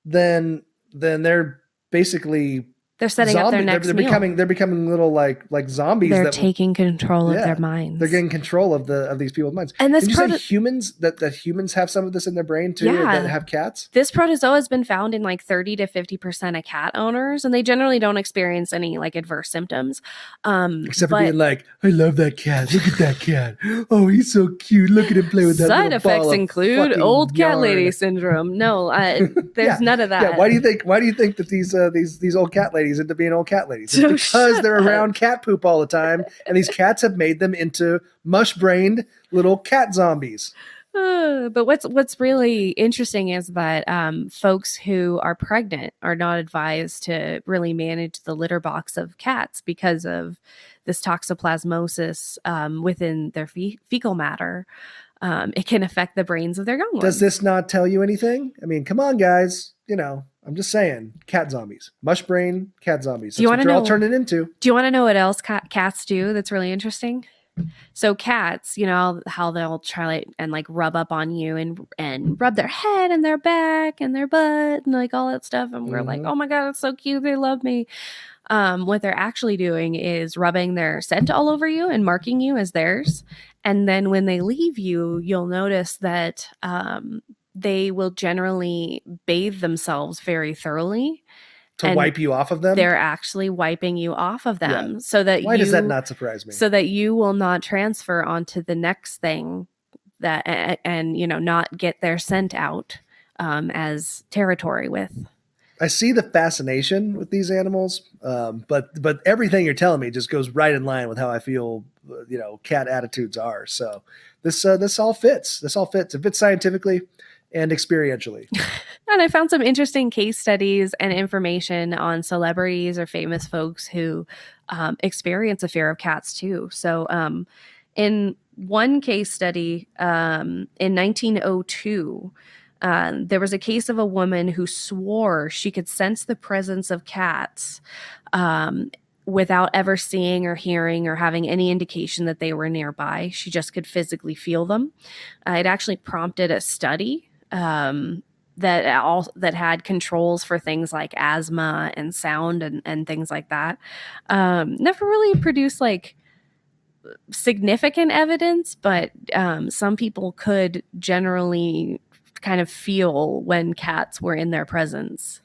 then they're basically They're setting up their next meal. They're becoming little like zombies. They're taking control of their Yeah, minds. they're getting control of these people's minds. And this Did you say humans that humans have some of this in their brain too? Yeah. That have cats? This protozoa has been found in like 30 to 50% of cat owners, and they generally don't experience any like adverse symptoms. Except for being like, I love that cat. Look at that cat. Oh, he's so cute. Look at him play with that side little effects ball of include fucking old cat yarn. lady syndrome. No, there's none of that. Yeah, why do you think that these old cat ladies end up being old cat ladies? So It's because they're around cat poop all the time, and these cats have made them into mush-brained little cat zombies. But what's really interesting is that folks who are pregnant are not advised to really manage the litter box of cats because of this toxoplasmosis within their fecal matter. It can affect the brains of their young ones. Does this not tell you anything? I mean, come on, guys. I'm just saying, cat zombies, mush brain cat zombies. That's what you're all turning into. Do you want to know what else cats do that's really interesting? So cats, how they'll try and like rub up on you and rub their head and their back and their butt and like all that stuff. And we're like, oh my God, it's so cute. They love me. What they're actually doing is rubbing their scent all over you and marking you as theirs. And then when they leave you, you'll notice that they will generally bathe themselves very thoroughly. To wipe you off of them? They're actually wiping you off of them so that Why does that not surprise me? So that you will not transfer onto the next thing that and not get their scent out as territory with. I see the fascination with these animals, but everything you're telling me just goes right in line with how I feel, cat attitudes are. So this all fits. This all fits. It fits scientifically and experientially. And I found some interesting case studies and information on celebrities or famous folks who experience a fear of cats too. So in one case study in 1902, there was a case of a woman who swore she could sense the presence of cats without ever seeing or hearing or having any indication that they were nearby. She just could physically feel them. It actually prompted a study that had controls for things like asthma and sound and things like that. Never really produced like significant evidence, but some people could generally kind of feel when cats were in their presence.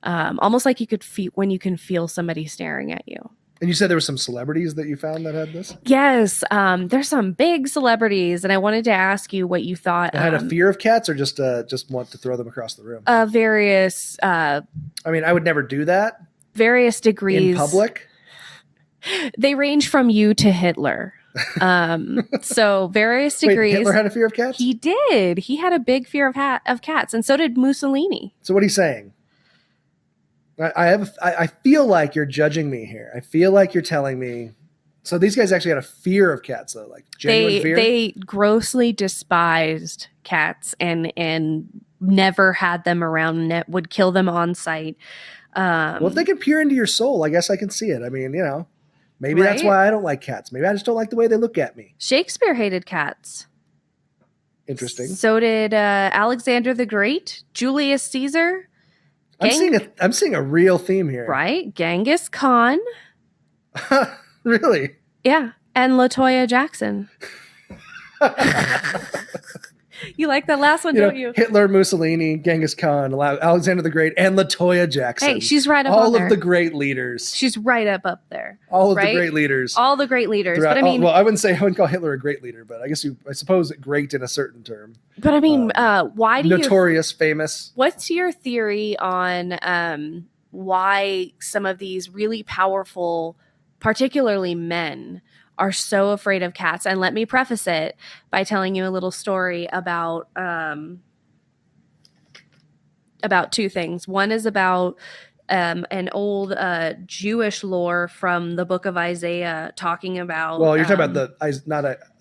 Almost like you could feel when you can feel somebody staring at you. And you said there were some celebrities that you found that had this? Yes. There's some big celebrities, and I wanted to ask you what you thought. Had a fear of cats or just want to throw them across the room? Various. I mean, I would never do that. Various degrees. In public? They range from you to Hitler. So various degrees. Wait, Hitler had a fear of cats? He did. He had a big fear of cats, and so did Mussolini. So what are you saying? I feel like you're judging me here. I feel like you're telling me. So these guys actually had a fear of cats, though, like genuine fear. They grossly despised cats and never had them around. Would kill them on sight. Well, if they can peer into your soul, I guess I can see it. I mean, maybe that's why I don't like cats. Maybe I just don't like the way they look at me. Shakespeare hated cats. Interesting. So did Alexander the Great, Julius Caesar. I'm seeing a real theme here. Right? Genghis Khan. Really? Yeah. And LaToya Jackson. You like that last one, don't you? Hitler, Mussolini, Genghis Khan, Alexander the Great, and LaToya Jackson. Hey, she's right up all there. of the great leaders. She's right up there. All of the great leaders. All the great leaders. Throughout, but I mean, I wouldn't call Hitler a great leader, but I suppose great in a certain term. But I mean, why do notorious, famous? What's your theory on why some of these really powerful, particularly men, are so afraid of cats? And let me preface it by telling you a little story about two things. One is about an old Jewish lore from the book of Isaiah talking about. Well, you're talking about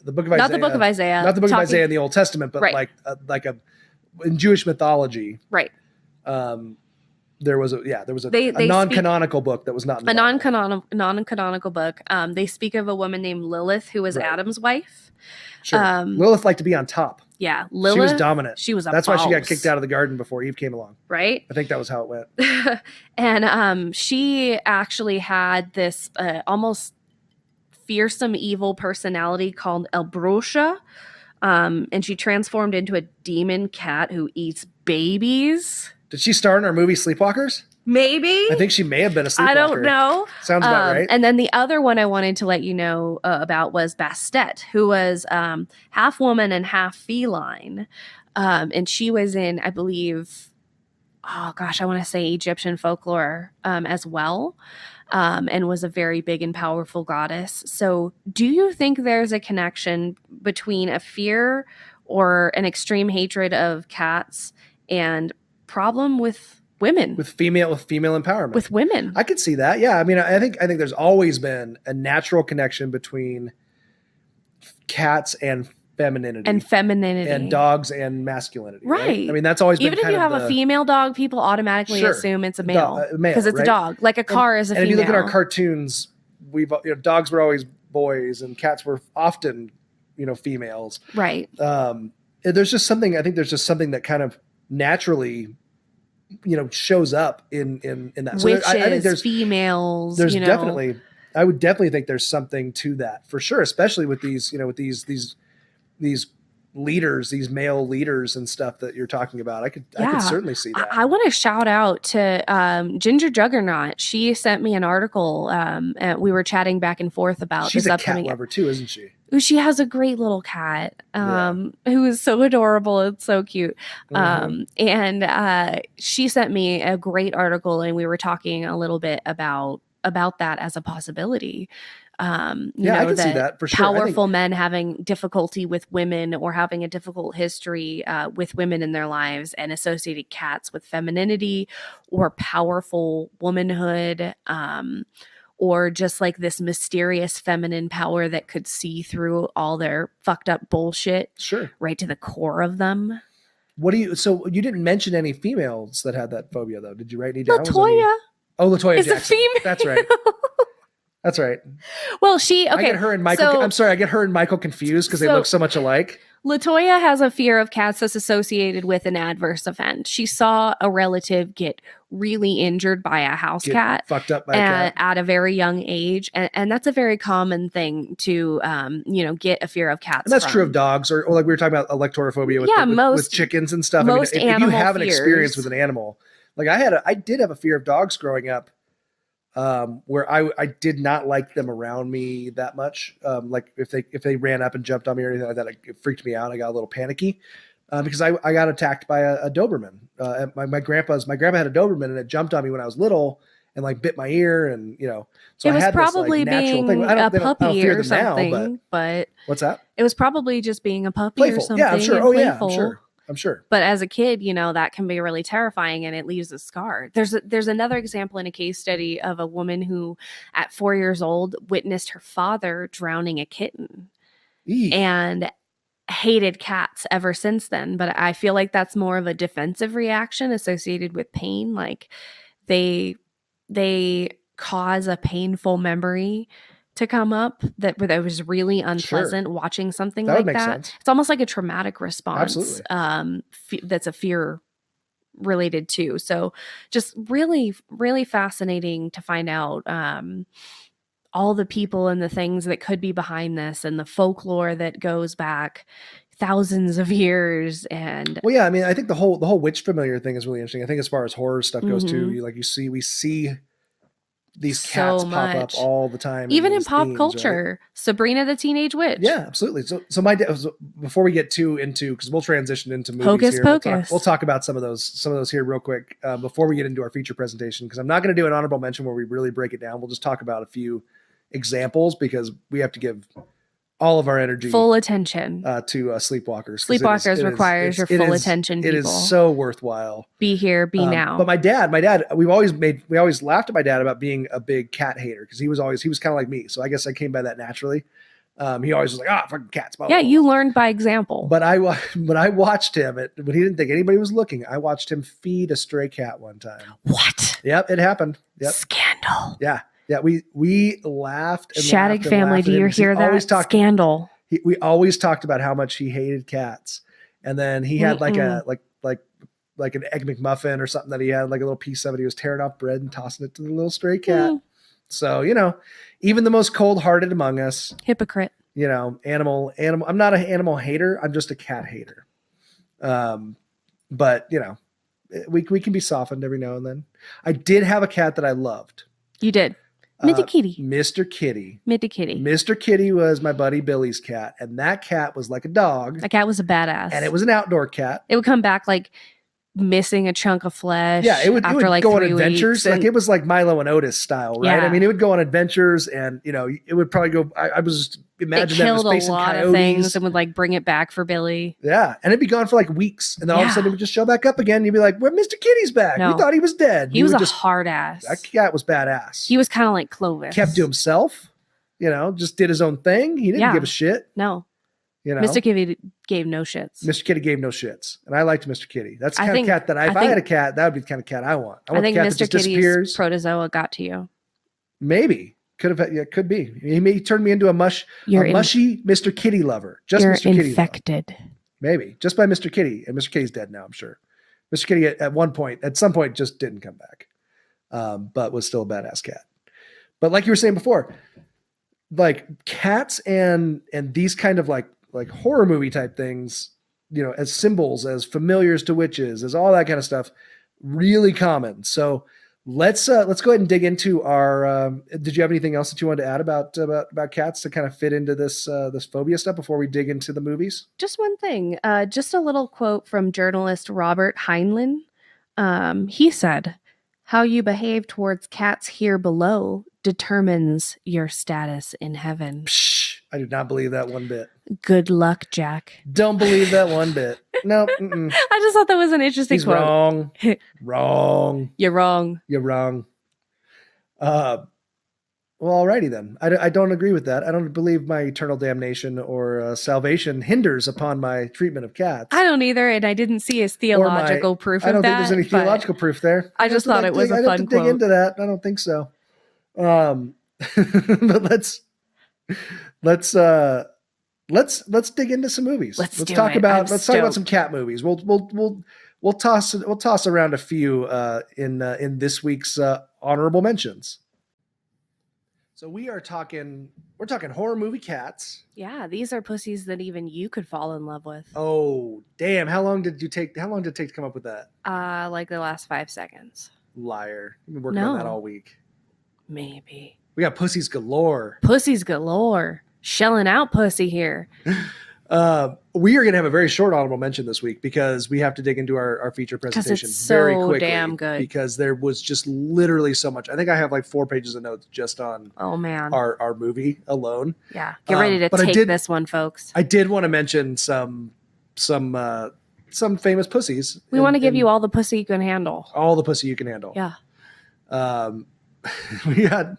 the book of Isaiah. Not the book of Isaiah. Not the book of Isaiah in the Old Testament, but right. in Jewish mythology. Right. There was a non-canonical book that was not in the non-canonical book. They speak of a woman named Lilith who was right. Adam's wife. Sure. Lilith liked to be on top. Yeah, Lilith. She was dominant. She was a That's why she got boss. kicked out of the garden before Eve came along. Right? I think that was how it went. And she actually had this almost fearsome evil personality called Elbrosha. And she transformed into a demon cat who eats babies. Did she star in our movie Sleepwalkers? Maybe. I think she may have been a sleepwalker. I don't know. Sounds about right. And then the other one I wanted to let you know about was Bastet, who was half woman and half feline. And she was in, I believe, I want to say Egyptian folklore as well, and was a very big and powerful goddess. So do you think there's a connection between a fear or an extreme hatred of cats and problem with women? With female empowerment. With women. I could see that. Yeah. I mean, I think there's always been a natural connection between cats and femininity. And dogs and masculinity. Right. I mean, that's always been even if you have a female dog, people automatically assume it's a male because it's a dog. Like a car is a female. And if you look at our cartoons, dogs were always boys and cats were often, females. Right. There's just something that kind of naturally, shows up in that. So Witches, I think there's females. There's definitely, I would definitely think there's something to that for sure, especially with these, with these leaders, these male leaders and stuff that you're talking about. I could certainly see that. I want to shout out to Ginger Juggernaut. She sent me an article. And we were chatting back and forth about She's this a upcoming cat lover too, isn't she? She has a great little cat who is so adorable. It's so cute. And she sent me a great article, and we were talking a little bit about that as a possibility. I can see that for sure. Powerful men having difficulty with women or having a difficult history with women in their lives, and associated cats with femininity or powerful womanhood, or just like this mysterious feminine power that could see through all their fucked up bullshit. Sure. Right to the core of them. So you didn't mention any females that had that phobia though. Did you write any down? LaToya. LaToya is Jackson. a female. That's right. That's right. Well, I get her and Michael. I get her and Michael confused because they look so much alike. LaToya has a fear of cats that's associated with an adverse event. She saw a relative get really injured by a house cat, fucked up by a cat at a very young age, and that's a very common thing to get a fear of cats. And that's true of dogs, or like we were talking about electorophobia with chickens and stuff. Most if you have an experience with an animal, like I did have a fear of dogs growing up. Where I did not like them around me that much. Like if they ran up and jumped on me or anything like that, it freaked me out. I got a little panicky because I got attacked by a Doberman. My grandpa had a Doberman, and it jumped on me when I was little and like bit my ear, and so it was I had probably this, like, natural being thing. a puppy or something. Now, but what's that? It was probably just being a puppy Playful. or something. Yeah, I'm sure. Oh yeah, I'm sure. But as a kid, that can be really terrifying, and it leaves a scar. There's another example in a case study of a woman who at 4 years old witnessed her father drowning a kitten. And hated cats ever since then. But I feel like that's more of a defensive reaction associated with pain. Like they cause a painful memory to come up that was really unpleasant watching something like that. Sense. It's almost like a traumatic response. Absolutely. That's a fear related to. So just really, really fascinating to find out all the people and the things that could be behind this, and the folklore that goes back thousands of years. And well, yeah, I mean, I think the whole witch familiar thing is really interesting. I think as far as horror stuff goes too, we see these cats pop up all the time, even in pop culture. Right? Sabrina the Teenage Witch. Yeah, absolutely. So my dad, before we get into, because we'll transition into movies Hocus here. Pocus. We'll talk about some of those here real quick before we get into our feature presentation, because I'm not going to do an honorable mention where we really break it down. We'll just talk about a few examples because we have to give all of our energy, full attention to Sleepwalkers. Sleepwalkers requires your full attention. It is so worthwhile. Be here, be now. But my dad, we always laughed at my dad about being a big cat hater, because he was kind of like me. So I guess I came by that naturally. He always was like, fucking cats. Blah, blah, blah. You learned by example. But I watched him when he didn't think anybody was looking. I watched him feed a stray cat one time. What? Yep, it happened. Yep. Scandal. Yeah. Yeah, we laughed. And Shattuck laughed and family, laughed do you hear that? Scandal. We always talked about how much he hated cats, And then he had like an Egg McMuffin or something that he had like a little piece of it. He was tearing off bread and tossing it to the little stray cat. So, even the most cold-hearted among us, hypocrite, animal. I'm not an animal hater. I'm just a cat hater. But we can be softened every now and then. I did have a cat that I loved. You did. Mr. Kitty. Mr. Kitty. Mr. Kitty. Mr. Kitty was my buddy Billy's cat. And that cat was like a dog. That cat was a badass. And it was an outdoor cat. It would come back like missing a chunk of flesh. Yeah, it would like go on adventures. Like it was like Milo and Otis style, right? Yeah. I mean, it would go on adventures and, it would probably go, I was just imagining that it was killed a facing lot coyotes. of things and would like bring it back for Billy. Yeah. And it'd be gone for like weeks. And then all of a sudden it would just show back up again. You'd be like, well, Mr. Kitty's back. No. We thought he was dead. He was a hard ass. That cat was badass. He was kind of like Clovis. Kept to himself, just did his own thing. He didn't give a shit. No. Mr. Kitty gave no shits. Mr. Kitty gave no shits. And I liked Mr. Kitty. That's the kind of cat that if I had a cat, that would be the kind of cat I want. I think a cat Mr. Kitty's protozoa got to you. Maybe. Could have. Yeah, could be. He turned me into a mushy Mr. Kitty lover. Just you're Mr. Kitty. Infected. Maybe. Just by Mr. Kitty. And Mr. Kitty's dead now, I'm sure. Mr. Kitty at some point just didn't come back. But was still a badass cat. But like you were saying before, like cats and these kind of like horror movie type things, as symbols, as familiars to witches, as all that kind of stuff, really common. So let's go ahead and dig into our. Did you have anything else that you wanted to add about cats to kind of fit into this phobia stuff before we dig into the movies? Just one thing, just a little quote from journalist Robert Heinlein. He said, "How you behave towards cats here below determines your status in heaven." Psh, I do not believe that one bit. Good luck, Jack. Don't believe that one bit. No. I just thought that was an interesting He's quote. Wrong. Wrong. You're wrong. You're wrong. Well, alrighty then. I don't agree with that. I don't believe my eternal damnation or salvation hinders upon my treatment of cats. I don't either, and I didn't see his theological proof of that. I don't think there's any theological proof there. I just thought it was a fun quote. I'd have to dig into that. I don't think so. But let's dig into some movies. Let's talk about some cat movies. We'll toss around a few in this week's honorable mentions. So we're talking horror movie cats. Yeah, these are pussies that even you could fall in love with. Oh, damn. How long did it take to come up with that? Like the last 5 seconds. Liar. You've been working on that all week. Maybe. We got pussies galore. Pussies galore. Shelling out pussy here. We are going to have a very short honorable mention this week because we have to dig into our feature presentation very quickly. Damn good. Because there was just literally so much. I think I have like 4 pages of notes just on our movie alone. Yeah. Get ready to take this one, folks. I did want to mention some famous pussies. We want to give you all the pussy you can handle. All the pussy you can handle. Yeah. We had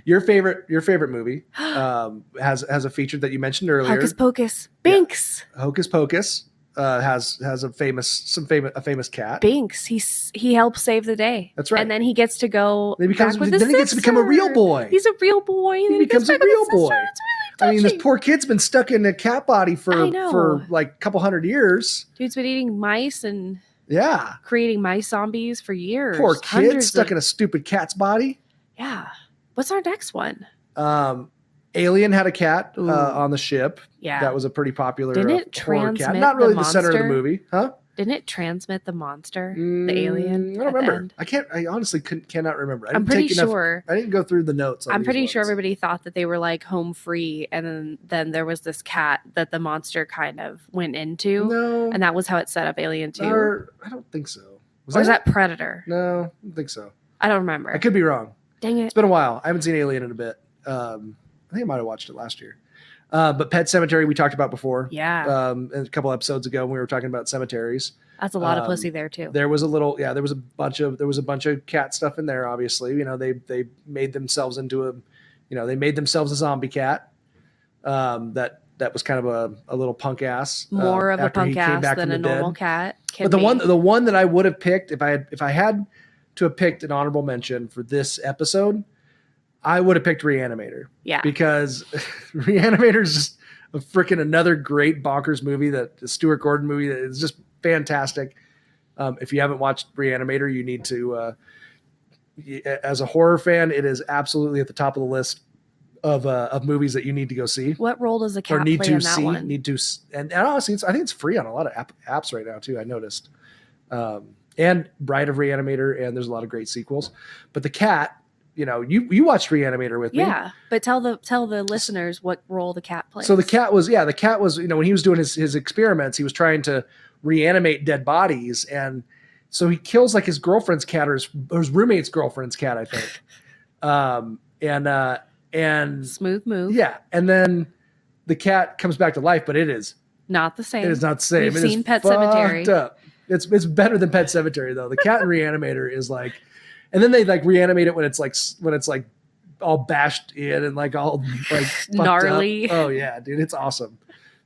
your favorite movie has a feature that you mentioned earlier. Hocus Pocus. Binks. Yeah. Hocus Pocus has a famous cat. Binks. He helps save the day. That's right. And then he gets to go then he gets to become a real boy. He's a real boy. He becomes a real boy. I mean, this poor kid's been stuck in a cat body for like a couple hundred years. Dude's been eating mice and creating mice zombies for years. Poor kid stuck in a stupid cat's body. Yeah. What's our next one? Alien had a cat on the ship. Yeah. That was a pretty popular Didn't it horror cat. transmit Not really the the center of the monster? movie. Huh? Didn't it transmit the monster? The alien? I don't remember. I honestly cannot remember. I'm pretty sure. I didn't go through the notes. I'm pretty sure everybody thought that they were like home free. And then there was this cat that the monster kind of went into. No. And that was how it set up Alien 2. I don't think so. Was that Predator? No, I don't think so. I don't remember. I could be wrong. Dang it. It's been a while. I haven't seen Alien in a bit. I think I might have watched it last year. But Pet Cemetery we talked about before. Yeah. A couple episodes ago when we were talking about cemeteries. That's a lot of pussy there too. There was a bunch of cat stuff in there, obviously. They made themselves into a zombie cat. That was kind of a little punk ass. More of a punk ass than a normal cat. But the one that I would have picked if I had to have picked an honorable mention for this episode, I would have picked Reanimator. Yeah. Because Reanimator is just a freaking another great bonkers movie, that the Stuart Gordon movie that is just fantastic. If you haven't watched Reanimator, you need to, as a horror fan, it is absolutely at the top of the list of movies that you need to go see. What role does a cat need play to in that see, one? need to, and honestly, I think it's free on a lot of apps right now too. I noticed, and Bride of Reanimator, and there's a lot of great sequels. But the cat, you watched Reanimator with me. Yeah, but tell the listeners what role the cat plays. So the cat was, when he was doing his experiments, he was trying to reanimate dead bodies, and so he kills like his girlfriend's cat or his roommate's girlfriend's cat, I think. And smooth move. Yeah, and then the cat comes back to life, but it is not the same. It is not the same. We've seen Pet Sematary. Up. It's better than Pet Sematary though. The cat in Reanimator is like, and then they like reanimate it when it's like all bashed in and like all like gnarly. Up. Oh yeah, dude, it's awesome.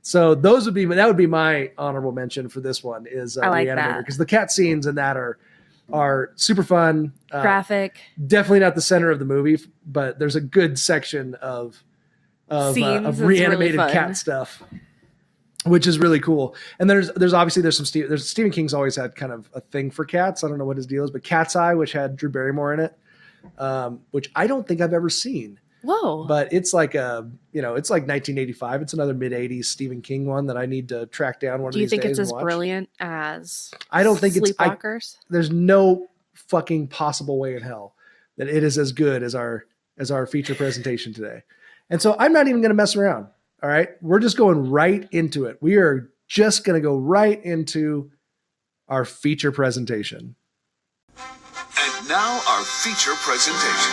So that would be my honorable mention for this one is I like Reanimator, that because the cat scenes in that are super fun, graphic. Definitely not the center of the movie, but there's a good section of reanimated really cat stuff, which is really cool. And there's obviously Stephen King's always had kind of a thing for cats. I don't know what his deal is, but Cat's Eye, which had Drew Barrymore in it, which I don't think I've ever seen. Whoa! But it's like it's like 1985. It's another mid 80s Stephen King one that I need to track down one of these days. Do you think it's as watch. Brilliant as I don't think Sleepwalkers? There's no fucking possible way in hell that it is as good as our feature presentation today. And so I'm not even going to mess around. All right. We're just going right into it. We are just going to go right into our feature presentation. And now our feature presentation.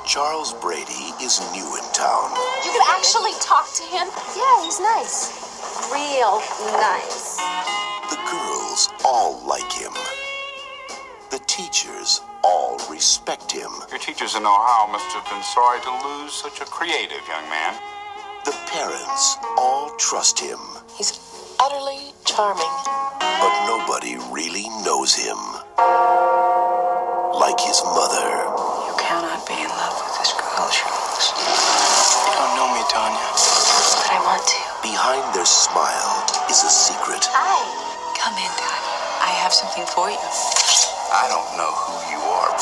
Charles Brady is new in town. You can actually talk to him? Yeah, he's nice. Real nice. The girls all like him. The teachers all respect him. Your teachers in Ohio must have been sorry to lose such a creative young man. The parents all trust him. He's utterly charming. But nobody really knows him. Like his mother. You cannot be in love with this girl, Charles. You don't know me, Tanya. But I want to. Behind their smile is a secret. Hi. Come in, Tanya. I have something for you. I don't know who you are,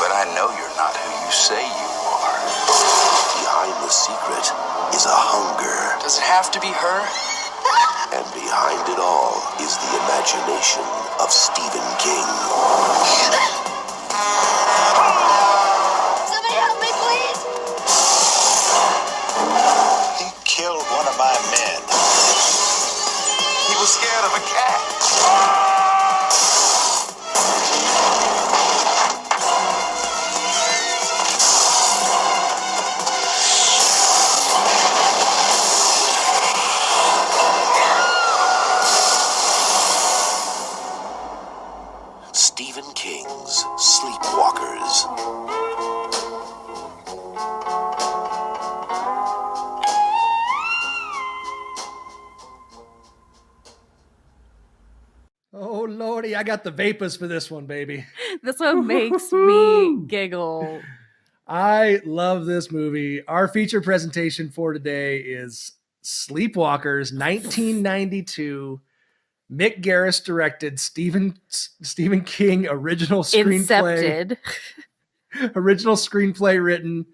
but I know you're not who you say you are. Behind the secret is a hunger. Does it have to be her? And behind it all is the imagination of Stephen King. Somebody help me, please. He killed one of my men. He was scared of a cat. Stephen King's Sleepwalkers. Oh Lordy, I got the vapors for this one, baby. This one makes me giggle. I love this movie. Our feature presentation for today is Sleepwalkers, 1992. Mick Garris directed, Stephen King original screenplay. Incepted. Original screenplay written.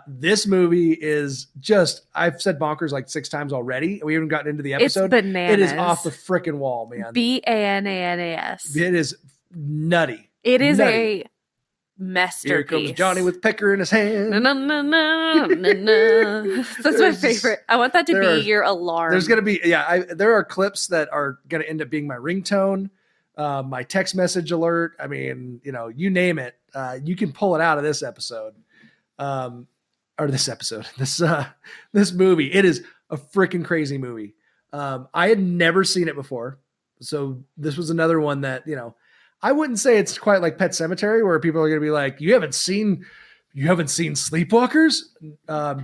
This movie is just, I've said bonkers like 6 times already. We haven't gotten into the episode. It's bananas. It is off the freaking wall, man. Bananas. It is nutty. It is nutty. a masterpiece. Here comes Johnny with Pecker in his hand. No, no, no, no, no, no. That's my favorite. I want that to be your alarm. There's going to be, there are clips that are going to end up being my ringtone, my text message alert. I mean, you name it. You can pull it out of this episode. This movie. It is a freaking crazy movie. I had never seen it before. So this was another one that, I wouldn't say it's quite like Pet Sematary where people are going to be like, you haven't seen Sleepwalkers?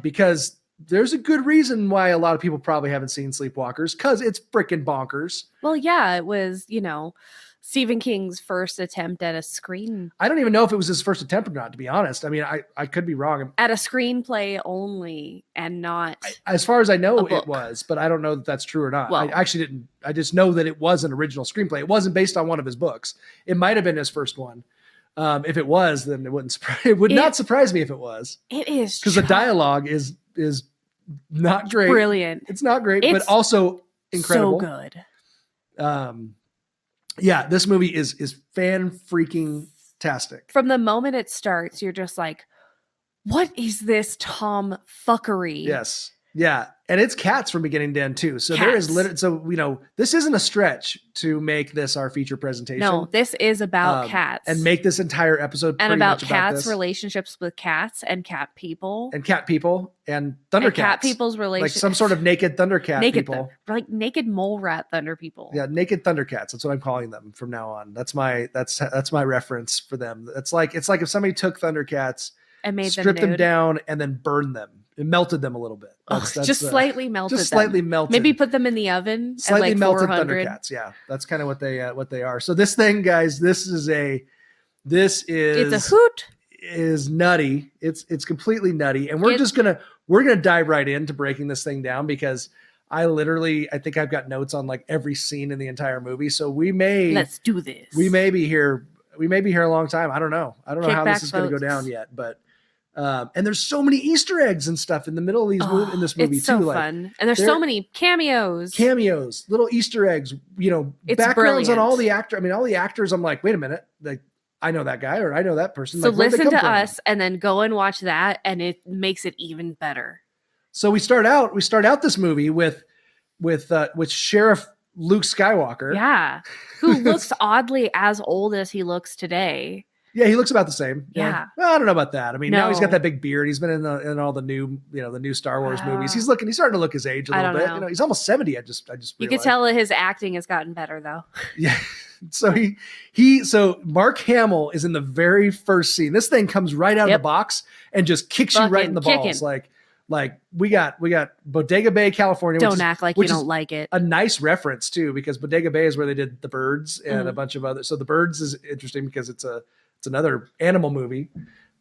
Because there's a good reason why a lot of people probably haven't seen Sleepwalkers, because it's freaking bonkers. Well, yeah, it was, Stephen King's first attempt at a screen. I don't even know if it was his first attempt or not, to be honest. I mean, I could be wrong. At a screenplay only and not. As far as I know, it was, but I don't know that that's true or not. Well, I actually didn't. I just know that it was an original screenplay. It wasn't based on one of his books. It might have been his first one. If it was, then it would not surprise me if it was. It is. Because the dialogue is not great. Brilliant. It's not great, but also incredible. So good. Yeah, this movie is fan-freaking-tastic. From the moment it starts, you're just like, what is this Tom fuckery? Yes. Yeah. And it's cats from beginning to end too. So there is this isn't a stretch to make this our feature presentation. No, this is about cats. And make this entire episode and pretty about much cats' relationships with cats and cat people. And cat people and Thundercats. And cat people's relationships. Like some sort of naked Thundercat people. Like naked mole rat thunder people. Yeah, naked Thundercats. That's what I'm calling them from now on. That's my reference for them. It's like if somebody took Thundercats and made stripped them down and then burned them. It melted them a little bit. Just slightly melted. Just slightly melted. Maybe put them in the oven. Slightly at like melted 400. Thundercats. Yeah, that's kind of what they are. So this thing, guys, it's a hoot. Is nutty. It's completely nutty, and we're gonna dive right into breaking this thing down, because I think I've got notes on like every scene in the entire movie. So let's do this. We may be here a long time. I don't know how this is going to go down yet, but. And there's so many Easter eggs and stuff in the middle of these in this movie it's too. So fun, and there's so many cameos, little Easter eggs. It's backgrounds brilliant. On all the actors. I mean, all the actors. I'm like, wait a minute, like I know that guy or I know that person. So like, listen to us and then go and watch that, and it makes it even better. So we start out this movie with Sheriff Luke Skywalker. Yeah, who looks oddly as old as he looks today. Yeah, he looks about the same. Yeah. Well, I don't know about that. I mean, now he's got that big beard. He's been in all the new Star Wars movies. He's starting to look his age a little bit. Know. He's almost 70. I just realized. You could tell that his acting has gotten better though. Yeah. So so Mark Hamill is in the very first scene. This thing comes right out of the box and just kicks you right in the balls. Like we got Bodega Bay, California. Don't act like you don't like it. A nice reference too, because Bodega Bay is where they did The Birds and a bunch of other. So The Birds is interesting because it's another animal movie.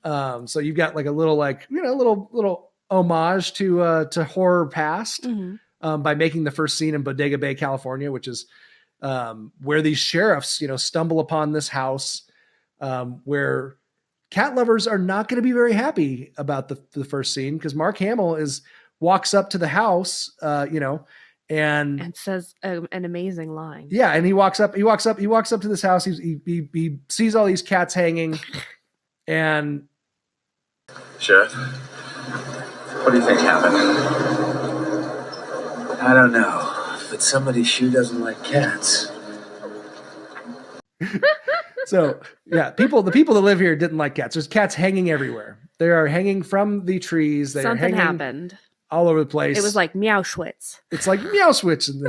So you've got like a little little homage to horror past by making the first scene in Bodega Bay, California, which is where these sheriffs stumble upon this house where cat lovers are not going to be very happy about the first scene, because Mark Hamill walks up to the house, and says an amazing line. Yeah, and he walks up to this house. He sees all these cats hanging, and Sheriff, what do you think happened? I don't know, but somebody sure doesn't like cats. So yeah, the people that live here didn't like cats. There's cats hanging everywhere. They are hanging from the trees. Something happened all over the place. It was like Meowschwitz. It's like Meowschwitz in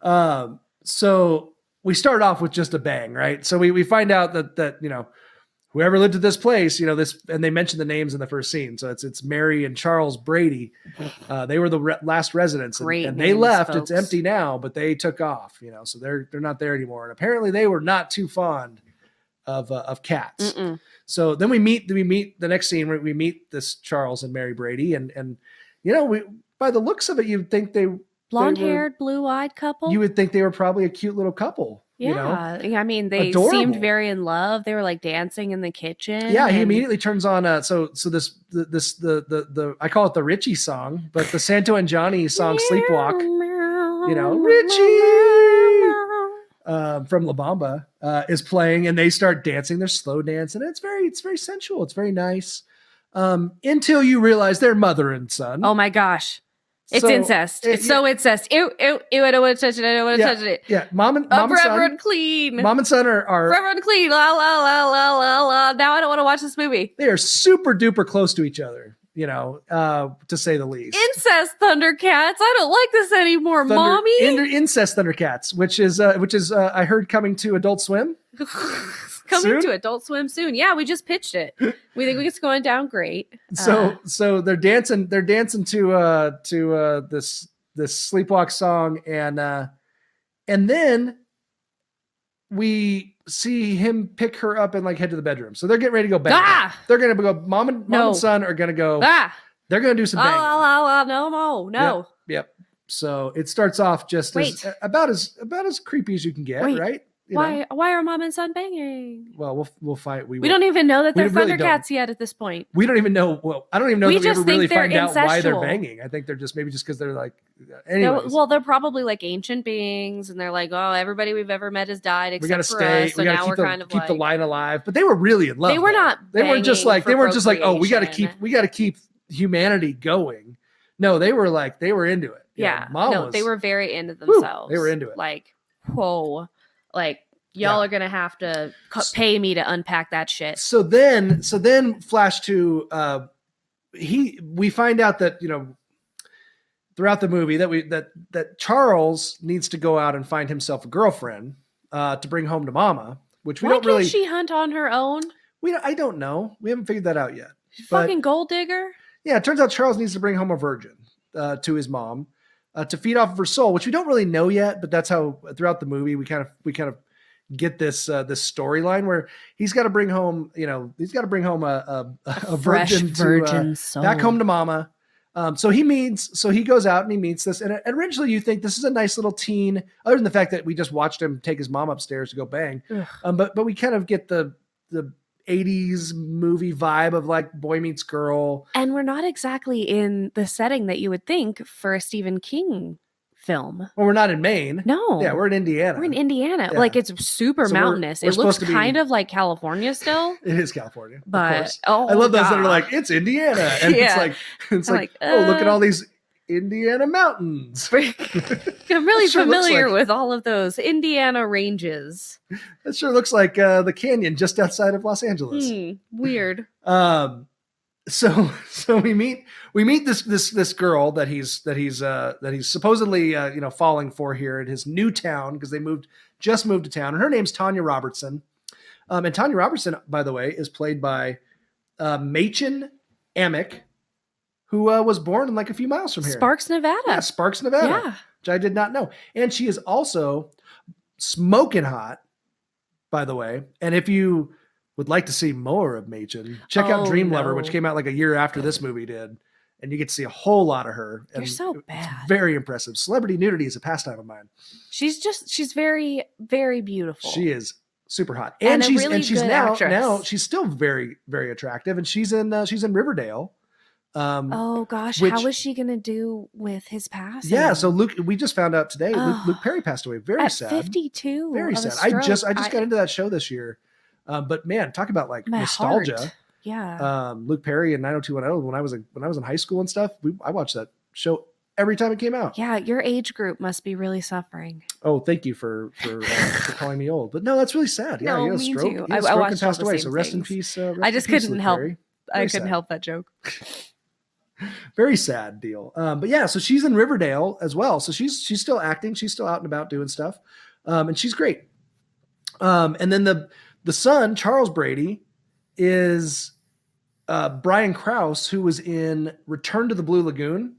there. So we start off with just a bang, right? So we find out that whoever lived at this place, and they mention the names in the first scene. So it's Mary and Charles Brady. They were the last residents, and they left. Folks. It's empty now, but they took off. So they're not there anymore. And apparently they were not too fond of cats. Mm-mm. So then we meet the next scene where we meet this Charles and Mary Brady, and we by the looks of it, you'd think blonde-haired, blue-eyed couple. You would think they were probably a cute little couple. Yeah, I mean, they Adorable. seemed very in love. They were like dancing in the kitchen. Yeah, he immediately turns on. So this I call it the Richie song, but the Santo and Johnny song "Sleepwalk." Richie from La Bamba is playing, and they start dancing. They're slow dancing. It's very sensual. It's very nice. Until you realize they're mother and son. Oh my gosh. It's incest. It's so incest. Ew, I don't want to touch it. I don't want to touch it. Yeah, mom and son. Forever unclean. Mom and son are forever unclean. La la la la la la. Now I don't want to watch this movie. They are super duper close to each other, to say the least. Incest Thundercats. I don't like this anymore, Mommy. Incest Thundercats, which is I heard coming to Adult Swim. Coming to Adult Swim soon. Yeah, we just pitched it. We think it's going down great. So they're dancing to this Sleepwalk song, and then we see him pick her up and like head to the bedroom. So they're getting ready to go bang. They're gonna go. Mom and son are gonna go. They're gonna do some banging. No. Yep. So it starts off just about as creepy as you can get, right? Why are mom and son banging? Well, we'll fight. We don't even know that they're Thundercats yet at this point. We don't even know. Well, I don't even know that we ever really find out why they're banging. I think they're just because they're like. Anyways. Well, they're probably like ancient beings, and they're like, oh, everybody we've ever met has died except for us. So now we're kind of keep the line alive. But they were really in love. They were not. They weren't just like oh, we got to keep humanity going. No, they were into it. Yeah. They were very into themselves. They were into it. Like, whoa. Like, y'all are going to have to pay me to unpack that shit. So then flash to, we find out that, throughout the movie that Charles needs to go out and find himself a girlfriend, to bring home to Mama, which we don't really. Why can't she hunt on her own? I don't know. We haven't figured that out yet. Fucking gold digger. Yeah. It turns out Charles needs to bring home a virgin, to his mom, to feed off of her soul, which we don't really know yet, but that's how throughout the movie we kind of get this storyline where he's got to bring home a virgin soul back home to Mama. So he goes out and he meets this, and originally you think this is a nice little teen, other than the fact that we just watched him take his mom upstairs to go bang. But we kind of get the 80s movie vibe of like boy meets girl. And we're not exactly in the setting that you would think for a Stephen King film. Well, we're not in Maine. No. Yeah, we're in Indiana. Yeah. Like it's super mountainous. It looks kind of like California still. It is California. But I love those that are like, it's Indiana. And it's like, oh, look at all these Indiana mountains. I'm really familiar with all of those Indiana ranges. That sure looks like the canyon just outside of Los Angeles. Weird. So we meet this girl that he's supposedly falling for here in his new town, because they just moved to town, and her name's Tanya Robertson. And Tanya Robertson, by the way, is played by Machen Amick, who was born in like a few miles from here. Sparks, Nevada. Yeah, Sparks, Nevada. Yeah. Which I did not know. And she is also smoking hot, by the way. And if you would like to see more of Machen, check out Dream Lover, which came out like a year after this movie did. And you get to see a whole lot of her. You're so bad. It's very impressive. Celebrity nudity is a pastime of mine. She's very, very beautiful. She is super hot. And she's now she's still very, very attractive. And she's in Riverdale. Oh gosh, how is she gonna do with his passing? Yeah, so Luke, we just found out today, Luke Perry passed away. Very at sad. 52. Very sad. I just got into that show this year. But man, talk about like nostalgia. Heart. Yeah. Luke Perry and 90210. When I was in high school and stuff, I watched that show every time it came out. Yeah, your age group must be really suffering. Oh, thank you for calling me old. But no, that's really sad. Yeah, no, he had a stroke. Too. He had a stroke and passed away. So rest in peace. I just couldn't help. I couldn't help that joke. Very sad deal. But yeah, so she's in Riverdale as well. So she's still acting. She's still out and about doing stuff. And she's great. And then the son, Charles Brady, is Brian Krause, who was in Return to the Blue Lagoon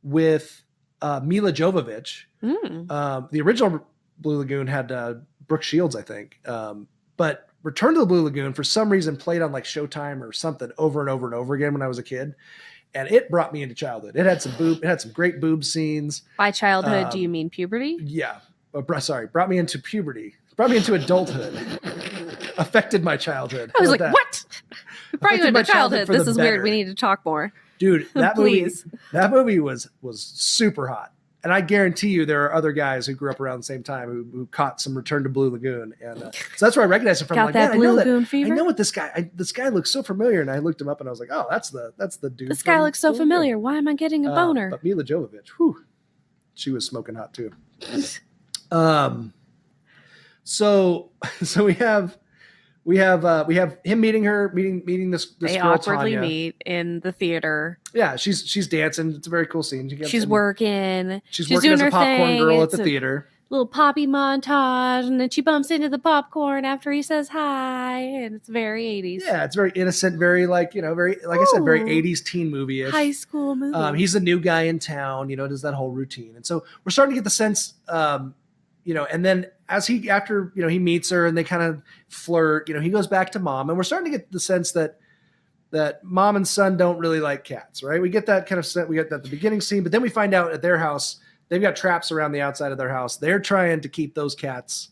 with Mila Jovovich. The original Blue Lagoon had Brooke Shields, I think. But Return to the Blue Lagoon, for some reason, played on like Showtime or something over and over and over again when I was a kid. And it brought me into childhood. It had some great boob scenes. By childhood, do you mean puberty? Yeah. Brought me into puberty. Brought me into adulthood. Affected my childhood. I was like, what? Brought you into childhood. This is weird. We need to talk more. Dude, that movie was super hot. And I guarantee you there are other guys who grew up around the same time who caught some Return to Blue Lagoon. And so that's where I recognized him from. Got that Blue Lagoon fever? I know what this guy looks so familiar. And I looked him up and I was like, oh, that's the dude. This guy looks so familiar. Why am I getting a boner? But Mila Jovovich, she was smoking hot too. So we have him meeting this they girl, awkwardly Tanya. meet in the theater. Yeah, she's dancing. It's a very cool scene. She's working. She's working doing as a her popcorn thing. girl at the theater. little poppy montage, and then she bumps into the popcorn after he says hi, and it's very 80s. Yeah, it's very innocent, very like, very, like I said, very 80s teen movie-ish. High school movie. He's the new guy in town, does that whole routine. And so we're starting to get the sense, and then after he meets her and they kind of flirt, he goes back to mom, and we're starting to get the sense that mom and son don't really like cats, right? We get that kind of sense. We get that at the beginning scene, but then we find out at their house, they've got traps around the outside of their house. They're trying to keep those cats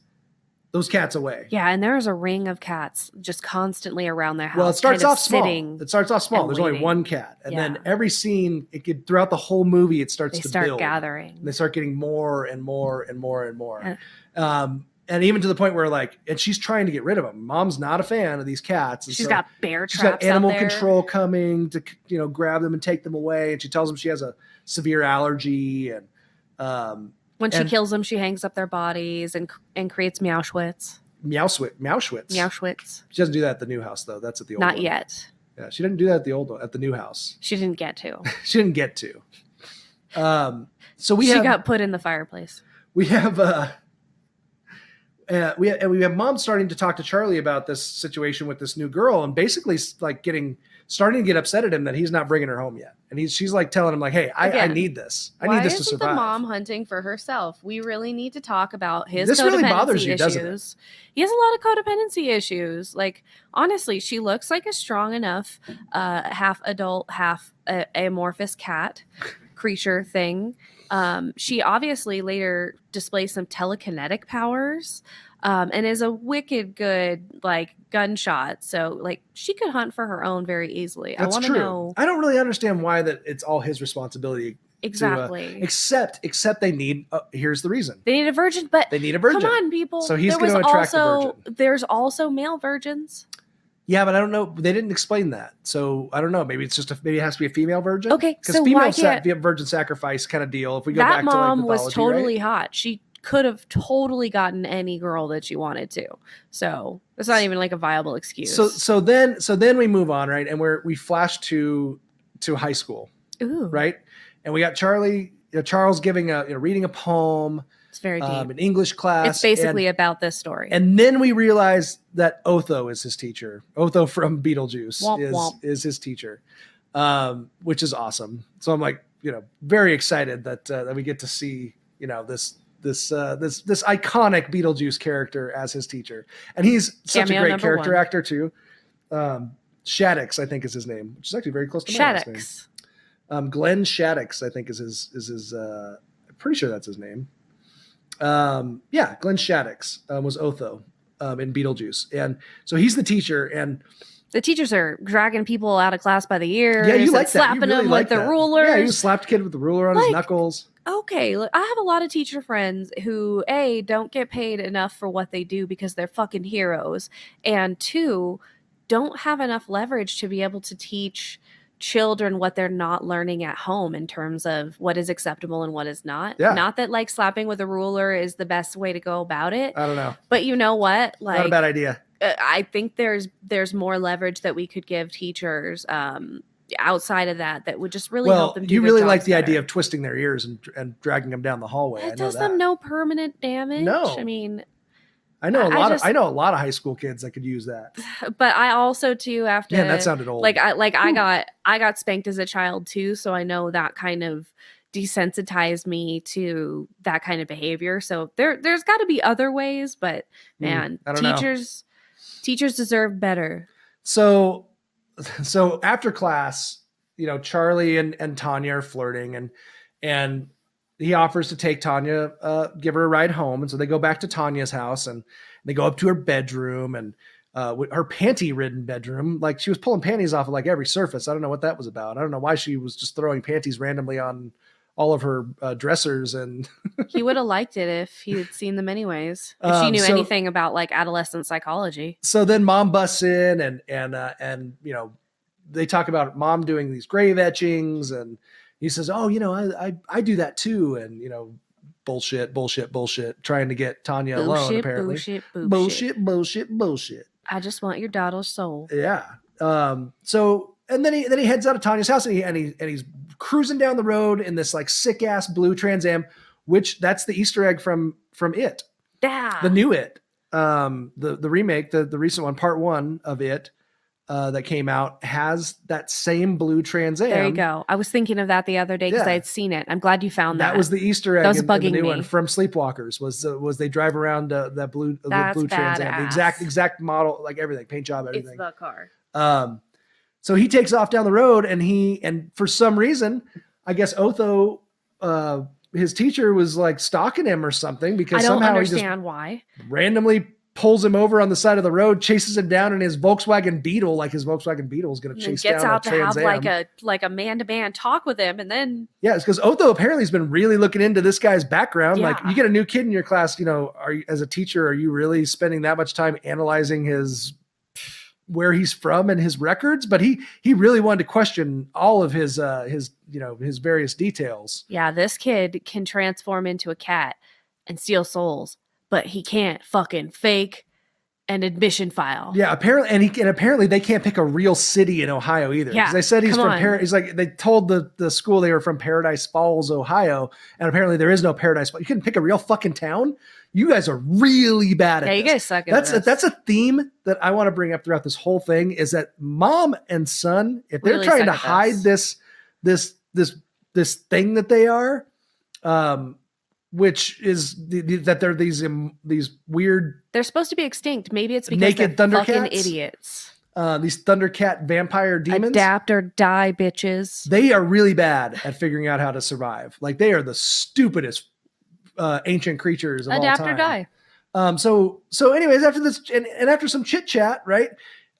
away. Yeah, and there's a ring of cats just constantly around their house. Well, it starts off small. There's waiting. only one cat. And then every scene, throughout the whole movie, it starts to build. They start gathering. They start getting more and more and more and more. And even to the point where and she's trying to get rid of them. Mom's not a fan of these cats. And she's got bear traps. She's got animal control coming to, grab them and take them away. And she tells them she has a severe allergy. And when she kills them, she hangs up their bodies and creates Meowschwitz. Meowschwitz. She doesn't do that at the new house, though. That's at the old one. Not yet. Yeah, she didn't do that at the new house. She didn't get to. So she got put in the fireplace. We have we have mom starting to talk to Charlie about this situation with this new girl, and basically starting to get upset at him that he's not bringing her home yet. And she's like telling him hey, I need this. I need this to survive. Why isn't the mom hunting for herself? We really need to talk about his this codependency really bothers you, issues. Doesn't it? He has a lot of codependency issues. Honestly, she looks like a strong enough half adult, half amorphous cat creature thing. She obviously later displays some telekinetic powers, and is a wicked good gunshot. So she could hunt for her own very easily. That's I want to know. I don't really understand why that it's all his responsibility. Exactly. Except they need. Here's the reason. They need a virgin, but they need a virgin. Come on, people. So he's going to attract a virgin. There's also male virgins. Yeah, but I don't know. They didn't explain that, so I don't know. Maybe it's maybe it has to be a female virgin. Okay, because so female virgin sacrifice kind of deal. If we go back to mom mythology, was totally hot. She could have totally gotten any girl that she wanted to. So it's not even a viable excuse. So then we move on, right? And we flash to high school, right? And we got Charles giving reading a poem. It's very deep. In English class. It's basically about this story. And then we realize that Otho is his teacher. Otho from Beetlejuice is his teacher, which is awesome. So I'm very excited that we get to see this iconic Beetlejuice character as his teacher, and he's such a great character actor too. Shaddix, I think, is his name, which is actually very close to my last name. Glenn Shaddix, I think, is his. I'm pretty sure that's his name. Glenn Shaddix was Otho in Beetlejuice, and so he's the teacher, and the teachers are dragging people out of class by the ears. Yeah, you like that. Slapping them with the rulers. Yeah, you slapped a kid with the ruler on his knuckles. Okay, look, I have a lot of teacher friends who don't get paid enough for what they do because they're fucking heroes, and 2, don't have enough leverage to be able to teach children what they're not learning at home in terms of what is acceptable and what is not. Yeah. Not that slapping with a ruler is the best way to go about it. I don't know. But you know what? Not a bad idea. I think there's more leverage that we could give teachers outside of that would just really help them do you really like the better. idea of twisting their ears and dragging them down the hallway. It does them no permanent damage. No. I mean, I know a lot of high school kids that could use that. But I also too after that sounded old. I got spanked as a child too, so I know that kind of desensitized me to that kind of behavior. So there's got to be other ways, but man, teachers deserve better. So after class, Charlie and Tanya are flirting, and he offers to take Tanya, give her a ride home. And so they go back to Tanya's house and they go up to her bedroom, and her panty-ridden bedroom. She was pulling panties off of every surface. I don't know what that was about. I don't know why she was just throwing panties randomly on all of her dressers. And he would have liked it if he had seen them anyways. If she knew anything about adolescent psychology. So then mom busts in and they talk about mom doing these grave etchings, and he says, "Oh, I do that too." And bullshit, trying to get Tanya alone. Apparently, bullshit. I just want your daughter's soul. Yeah. So and then he heads out of Tanya's house, and he's cruising down the road in this sick ass blue Trans Am, which that's the Easter egg from It, Yeah. the new It, the remake, the recent one, part 1 of It, that came out has that same blue Trans Am. There you go. I was thinking of that the other day because I had seen it. I'm glad you found that. That was the Easter egg that was in the bugging new me. one from Sleepwalkers. Was they drive around the blue Trans Am, the badass. exact model, like everything, paint job, everything. It's the car. So he takes off down the road, and for some reason, I guess Otho, his teacher, was like stalking him or something, because I don't somehow understand why. Randomly pulls him over on the side of the road, chases him down in his Volkswagen Beetle, like his Volkswagen Beetle is going to chase down a Trans Am. Gets out to have like a man-to-man talk with him, and then it's because Otho apparently has been really looking into this guy's background. Yeah. Like, you get a new kid in your class, as a teacher, are you really spending that much time analyzing where he's from and his records? But he really wanted to question all of his various details. Yeah, this kid can transform into a cat and steal souls, but he can't fucking fake an admission file. Yeah, apparently they can't pick a real city in Ohio either. Yeah, they said he's come from on. He's like, they told the school they were from Paradise Falls, Ohio, and apparently there is no Paradise Falls. You couldn't pick a real fucking town. You guys are really bad at Yeah, this. you guys suck at this. That's a theme that I want to bring up throughout this whole thing, is that mom and son, if they're Really trying to suck at hide this thing that they are, which is that they're these weird, They're supposed to be extinct. Maybe it's because naked they're Thundercats? fucking idiots. These Thundercat vampire demons. Adapt or die, bitches. They are really bad at figuring out how to survive. Like, they are the stupidest ancient creatures of Adapt all time. or die. So anyways, after this, and after some chit chat, right?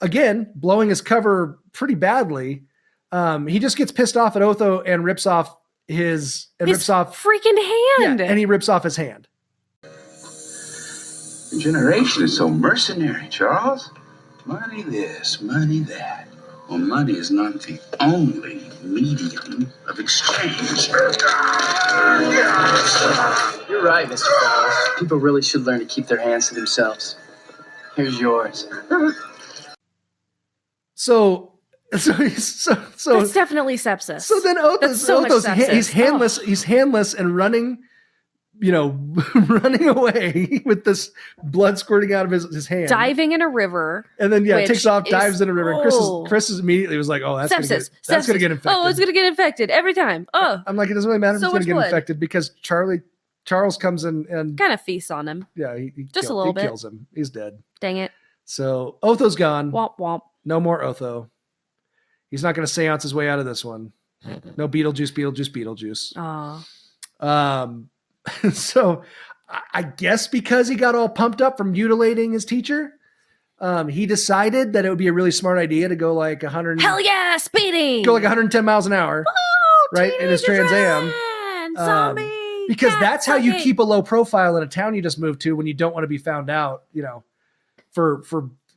Again, blowing his cover pretty badly. He just gets pissed off at Otho and rips off his freaking hand. Yeah, and he rips off his hand. Your generation is so mercenary, Charles. Money this, money that. Well, money is not the only medium of exchange. You're right, Mr. Falls. People really should learn to keep their hands to themselves. Here's yours. So That's definitely sepsis. So then Otho's he's handless. Oh. He's handless and running, running away with this blood squirting out of his hand, Diving in a river, and then takes off, dives in a river. And Chris is immediately was like, "Oh, that's sepsis. That's gonna get infected. Oh, it's gonna get infected every time. Oh, I'm like, it doesn't really matter if So it's gonna much get blood. infected, because Charles comes in and kind of feasts on him. yeah, he Just a little bit. kills him. He's dead. Dang it. So Otho's gone. Womp womp. No more Otho. He's not going to seance his way out of this one. No Beetlejuice. Oh. So I guess because he got all pumped up from mutilating his teacher, he decided that it would be a really smart idea to go like 100. Hell yeah, speeding. Go like 110 miles an hour, right? In his Trans Am. Zombie. Because that's how you sucking. keep a low profile in a town you just moved to when you don't want to be found out, for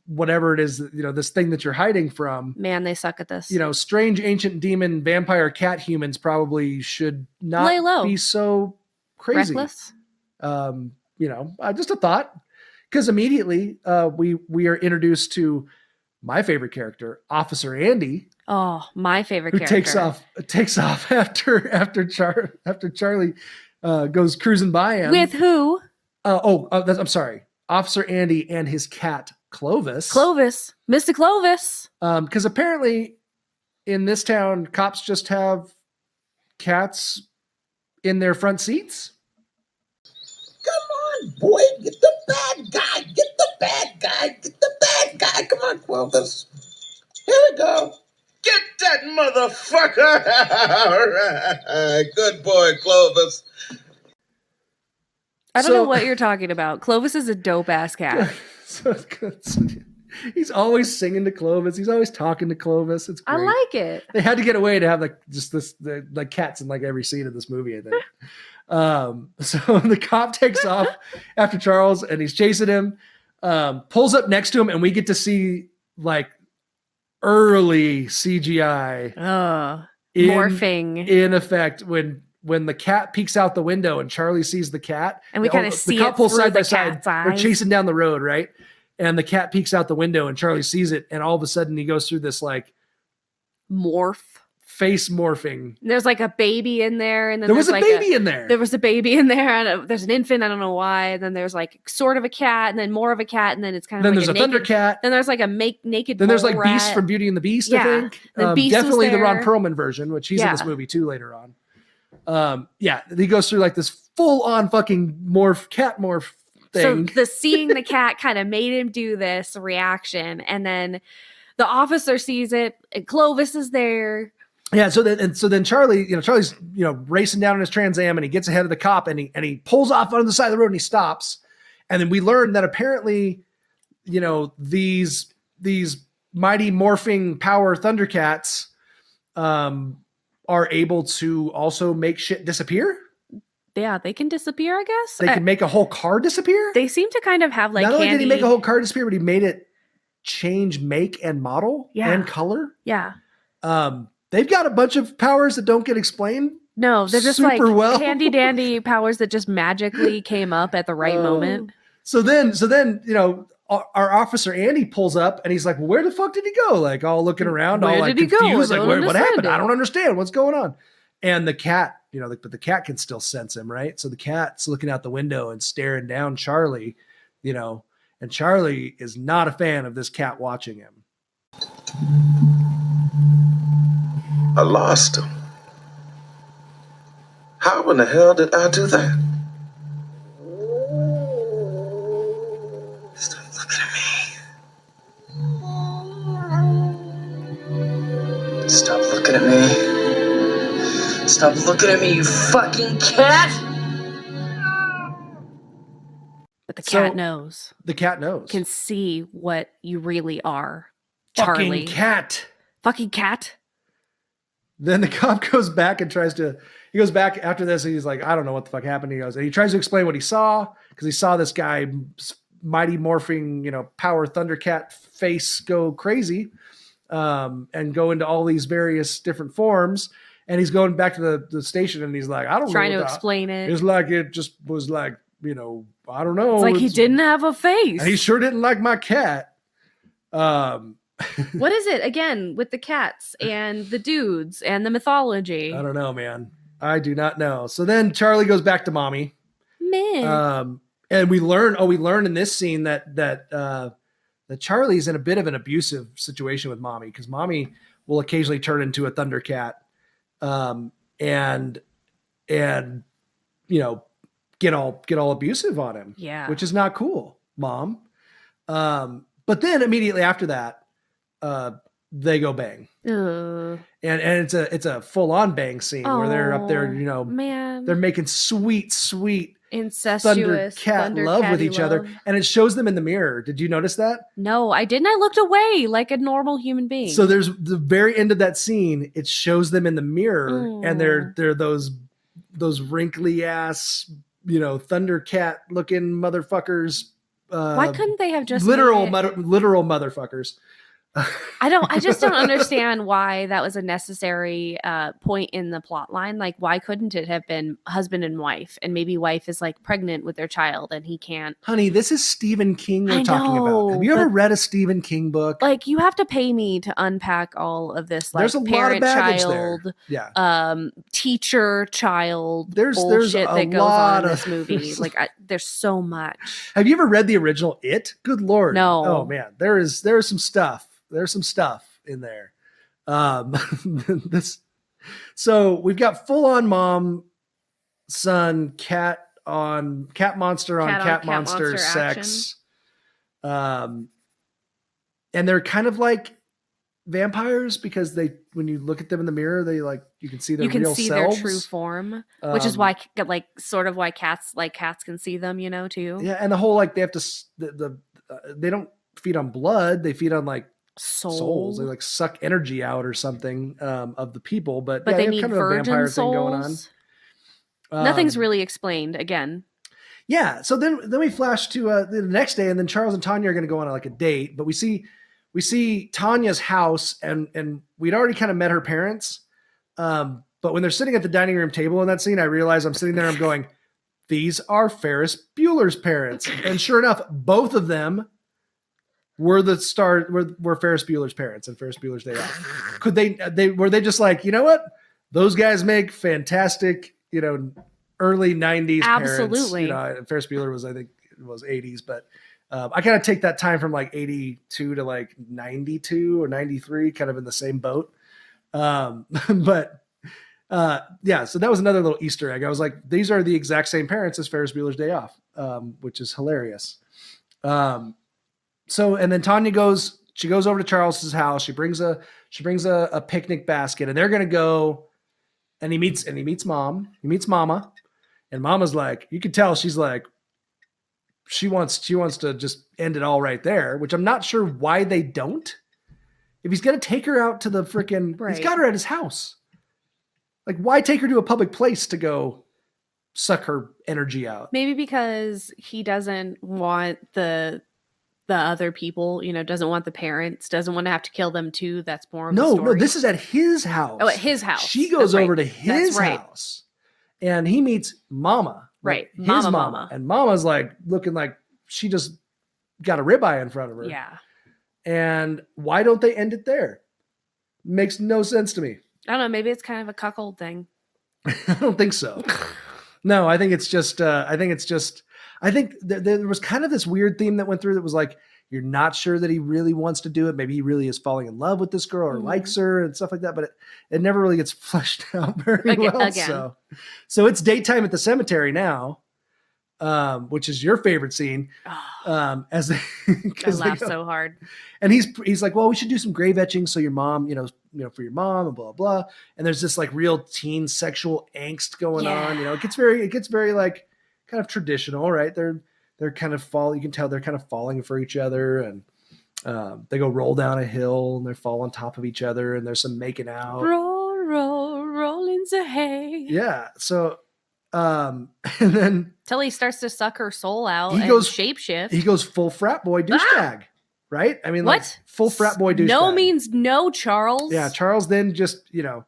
whatever it is, this thing that you're hiding from. Man, they suck at this. Strange ancient demon vampire cat humans probably should not Lay low. be so crazy. Reckless. Just a thought, because immediately we are introduced to my favorite character, Officer Andy. Oh, my favorite who character. takes off after Charlie goes cruising by him. With who? I'm sorry. Officer Andy and his cat Clovis. Mr. Clovis. Because apparently in this town, cops just have cats in their front seats. Come on, boy, get the bad guy. Get the bad guy. Get the bad guy. Come on, Clovis. Here we go. Get that motherfucker. All right. Good boy, Clovis. I don't know what you're talking about. Clovis is a dope ass cat. So he's always singing to Clovis. He's always talking to Clovis. It's great. I like it. They had to get away to have the cats in like every scene of this movie, I think. So the cop takes off after Charles and he's chasing him, pulls up next to him, and we get to see like early CGI morphing in effect when the cat peeks out the window and Charlie sees the cat, and we kind of see the couple it through side by the side. cat's eyes. They're chasing down the road, right? And the cat peeks out the window and Charlie sees it, and all of a sudden he goes through this like morph face morphing. There's like a baby in there, and then There was a like baby in there. There was a baby in there, and there's an infant. I don't know why. And then there's like sort of a cat, and then more of a cat, and then it's kind of Then like there's a a naked, Thundercat. Then there's like a naked. Then there's like mole Beast rat. from Beauty and the Beast. Yeah. I think Then Beast was definitely the Ron there. Perlman version, which he's in this Yeah. movie too later on. Yeah, he goes through like this full on fucking cat morph thing. So seeing the cat kind of made him do this reaction, and then the officer sees it, and Clovis is there. Yeah, so then Charlie's racing down in his Trans Am, and he gets ahead of the cop, and he pulls off on the side of the road, and he stops, and then we learn that apparently, these mighty morphing power Thundercats are able to also make shit disappear. Yeah, they can disappear, I guess. They can make a whole car disappear. They seem to kind of have like Not only candy. did he make a whole car disappear, but he made it change make and model and color. Yeah. They've got a bunch of powers that don't get explained. No, they're just super like well. handy dandy powers that just magically came up at the right moment. So then, our officer Andy pulls up and he's like, well, where the fuck did he go? Like all looking around, Where all like did he go? confused, I like don't what understand happened? it. I don't understand what's going on. And the cat, but the cat can still sense him, right? So the cat's looking out the window and staring down Charlie, and Charlie is not a fan of this cat watching him. I lost him. How in the hell did I do that? Stop looking at me. Stop looking at me. Stop looking at me, you fucking cat! But the cat knows. The cat knows. Can see what you really are. Fucking Charlie. cat. Fucking cat. Then the cop goes back and he goes back after this. And he's like, I don't know what the fuck happened. He goes, and he tries to explain what he saw because he saw this guy mighty morphing, power Thundercat face go crazy and go into all these various different forms. And he's going back to the station and he's like, I don't know. Trying to explain it. It's like, it just was like, I don't know. It's like he didn't have a face. And he sure didn't like my cat. What is it again with the cats and the dudes and the mythology? I don't know, man. I do not know. So then Charlie goes back to mommy. Man. And we learn in this scene that Charlie's in a bit of an abusive situation with mommy because mommy will occasionally turn into a Thundercat, and get all abusive on him. Yeah. Which is not cool, mom. But then immediately after that, they go bang. And it's a full on bang scene where they're up there, man, they're making sweet incestuous Thundercat love with each other, and it shows them in the mirror. Did you notice that? No, I didn't. I looked away like a normal human being. So there's the very end of that scene. It shows them in the mirror, and they're those wrinkly ass, Thundercat looking motherfuckers. Why couldn't they have just literal motherfuckers? I just don't understand why that was a necessary point in the plot line. Like, why couldn't it have been husband and wife? And maybe wife is like pregnant with their child and he can't. Honey, this is Stephen King we're talking about. Have you ever read a Stephen King book? Like, you have to pay me to unpack all of this. Like, there's a parent, lot of baggage child, there. Yeah. Teacher, child. There's bullshit a that goes lot on in of this movie. Like, there's so much. Have you ever read the original It? Good Lord. No. Oh man, there is some stuff. There's some stuff in there. So we've got full on mom, son, cat monster on cat monster sex. And they're kind of like vampires because when you look at them in the mirror, they you can see their real selves. Their true form, which is why why cats can see them, too. Yeah. And the whole, they have to, they don't feed on blood. They feed on souls. They suck energy out or something of the people, but yeah, they need kind of a vampire thing going on. Nothing's really explained again. Yeah. So then we flash to the next day, and then Charles and Tanya are going to go on a date, but we see Tanya's house, and we'd already kind of met her parents. But when they're sitting at the dining room table in that scene, I realize I'm sitting there, I'm going, these are Ferris Bueller's parents. And sure enough, both of them were Ferris Bueller's parents and Ferris Bueller's Day Off. Could were they just like, you know what? Those guys make fantastic, early 90s Absolutely. parents. Ferris Bueller was, I think it was 80s, but I kind of take that time from like 82 to like 92 or 93, kind of in the same boat. But so that was another little Easter egg. I was like, these are the exact same parents as Ferris Bueller's Day Off, which is hilarious. So, and then Tanya goes over to Charles's house. She brings a picnic basket, and they're going to go, and he meets Mama, and Mama's like, you can tell she's like, she wants to just end it all right there, which I'm not sure why they don't. If he's going to take her out to the freaking, he's got her at his house. Like, why take her to a public place to go suck her energy out? Maybe because he doesn't want the other people, doesn't want the parents, doesn't want to have to kill them too. That's more of the story. No, this is at his house. Oh, at his house. She goes over to his house, and he meets Mama. Right. His Mama. And Mama's like looking like she just got a ribeye in front of her. Yeah. And why don't they end it there? Makes no sense to me. I don't know. Maybe it's kind of a cuckold thing. I don't think so. No, I think it's just, I think there was kind of this weird theme that went through that was like, you're not sure that he really wants to do it. Maybe he really is falling in love with this girl or likes her and stuff like that, but it never really gets fleshed out very well. Again. So it's daytime at the cemetery now, which is your favorite scene. As they, I laugh so hard. And he's like, well, we should do some grave etching. So your mom, for your mom and blah, blah. And there's this like real teen sexual angst going on. It gets very like kind of traditional, right? They're kind of you can tell they're kind of falling for each other, and they go roll down a hill and they fall on top of each other, and there's some making out. Roll into hay. Yeah. So, and then till he starts to suck her soul out and shapeshift. He goes full frat boy douchebag, right? I mean, what? Like full frat boy douchebag. No means no, Charles. Yeah. Charles then just, so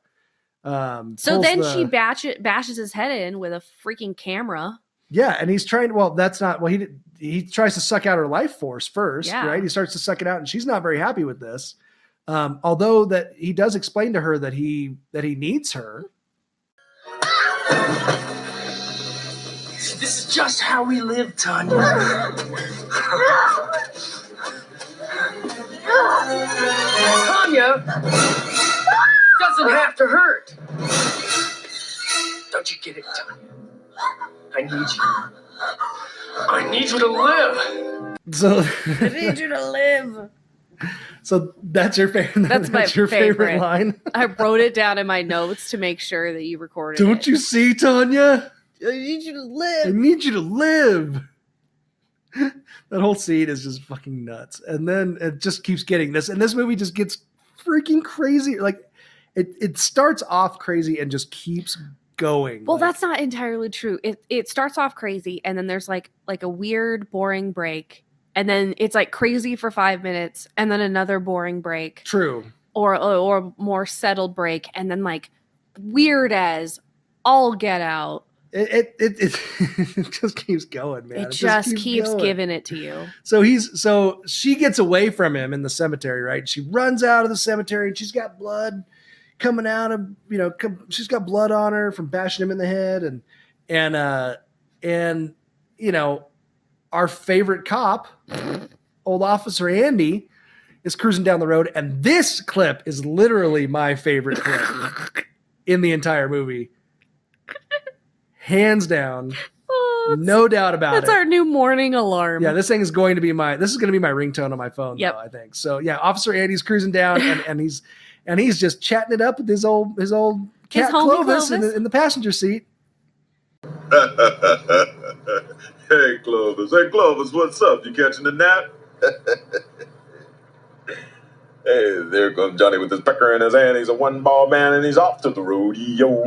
then she bashes his head in with a freaking camera. Yeah, and he's trying. Well, that's not. Well, he tries to suck out her life force first, right? He starts to suck it out, and she's not very happy with this. Although that he does explain to her that he needs her. This is just how we live, Tanya. Tanya doesn't have to hurt. Don't you get it, Tanya? I need you. I need you to live. So I need you to live. So that's your favorite. That's your favorite line. I wrote it down in my notes to make sure that you recorded Don't it. You see, Tanya? I need you to live. I need you to live. That whole scene is just fucking nuts. And then it just keeps getting this. And this movie just gets freaking crazy. Like it starts off crazy and just keeps going. Well, that's not entirely true. It starts off crazy, and then there's like a weird, boring break, and then it's like crazy for 5 minutes, and then another boring break. True. Or more settled break, and then like weird as all get out. It just keeps going, man. It just keeps giving it to you. So she gets away from him in the cemetery, right? She runs out of the cemetery, and she's got blood coming out of, she's got blood on her from bashing him in the head, and our favorite cop, old Officer Andy, is cruising down the road, and this clip is literally my favorite clip in the entire movie, hands down. No doubt about it. That's our new morning alarm. Yeah, this is going to be my ringtone on my phone. Yep. Though, I think so. Yeah, Officer Andy's cruising down, and he's just chatting it up with his old cat Clovis in the passenger seat. Hey Clovis, what's up? You catching a nap? Hey, there comes Johnny with his pecker in his hand. He's a one-ball man, and he's off to the rodeo.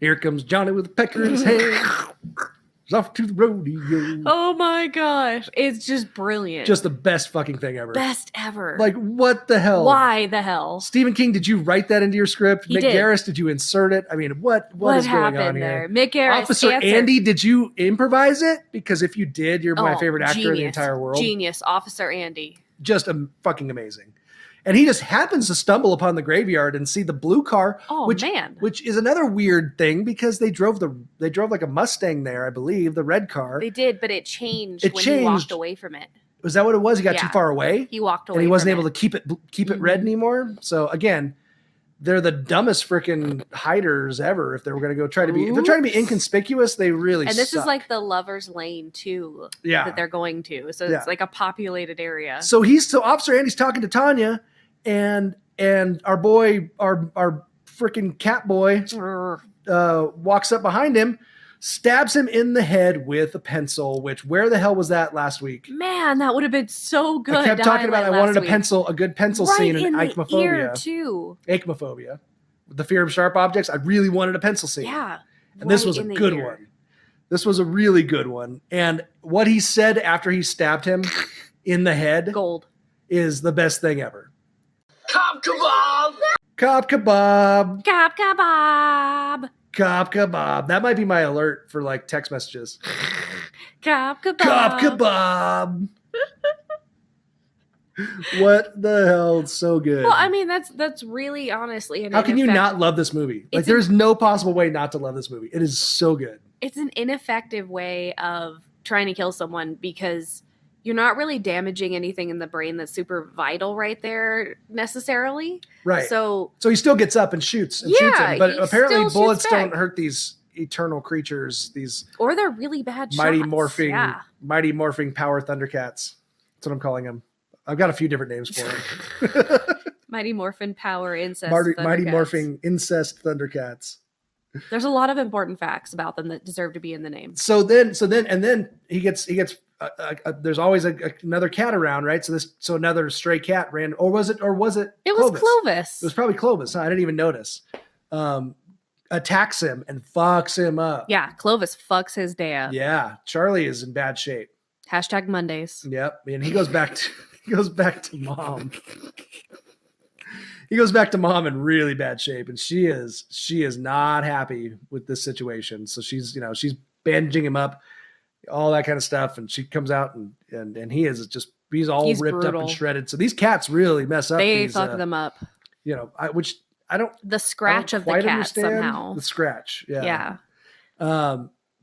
Here comes Johnny with a pecker in his hand. off to the rodeo. Oh my gosh. It's just brilliant. Just the best fucking thing ever. Best ever. Like, what the hell? Why the hell? Stephen King, did you write that into your script? He Mick did. Garris, did you insert it? I mean, what is going on there? here? Mick Garris, Officer answer. Andy, did you improvise it? Because if you did, you're my favorite actor in the genius. entire world. Genius. Officer Andy. Just fucking amazing. And he just happens to stumble upon the graveyard and see the blue car, which is another weird thing because they drove like a Mustang there, I believe, the red car. They did, but it changed when he walked away from it. Was that what it was? He got too far away? He walked away and he wasn't able to keep it red anymore. So again, they're the dumbest freaking hiders ever. If they were going to go if they're trying to be inconspicuous, they really And this suck. is like the lover's lane too. Yeah. That they're going to. So it's like a populated area. So Officer Andy's talking to Tanya, and our boy, our freaking cat boy, walks up behind him, stabs him in the head with a pencil. Which, where the hell was that last week? Man, that would have been so good. I kept talking about I wanted a good pencil scene in the Ailurophobia ear too. Ailurophobia, the fear of sharp objects. I really wanted a pencil scene. Yeah, and this was a good one. This was a really good one. And what he said after he stabbed him in the head, gold, is the best thing ever. Cop kebab! Cop kebab! Cop kebab! Cop kebab. That might be my alert for like text messages. Cop kebab! Cop kebab! What the hell? It's so good. Well, I mean, that's really honestly. How can you not love this movie? Like, there's no possible way not to love this movie. It is so good. It's an ineffective way of trying to kill someone because you're not really damaging anything in the brain that's super vital right there necessarily. Right. So he still gets up and shoots him. But apparently bullets don't hurt these eternal creatures, or they're really bad mighty shots. morphing power Thundercats. That's what I'm calling them. I've got a few different names for them. Mighty Morphin Power Incest Mighty Thundercats. Morphing Incest Thundercats. There's a lot of important facts about them that deserve to be in the name. So then he gets there's always another cat around, right? So another stray cat ran, or was it Clovis? It was Clovis. It was probably Clovis. I didn't even notice. Attacks him and fucks him up. Yeah, Clovis fucks his day up. Yeah, Charlie is in bad shape. # Mondays. Yep, and he goes back to mom. He goes back to mom in really bad shape, and she is not happy with this situation. So she's bandaging him up, all that kind of stuff, and she comes out and he's all ripped brutal. up and shredded. So these cats really mess up. They fuck them up. Which I don't. The scratch of the cat understand. Somehow. The scratch, yeah. Yeah.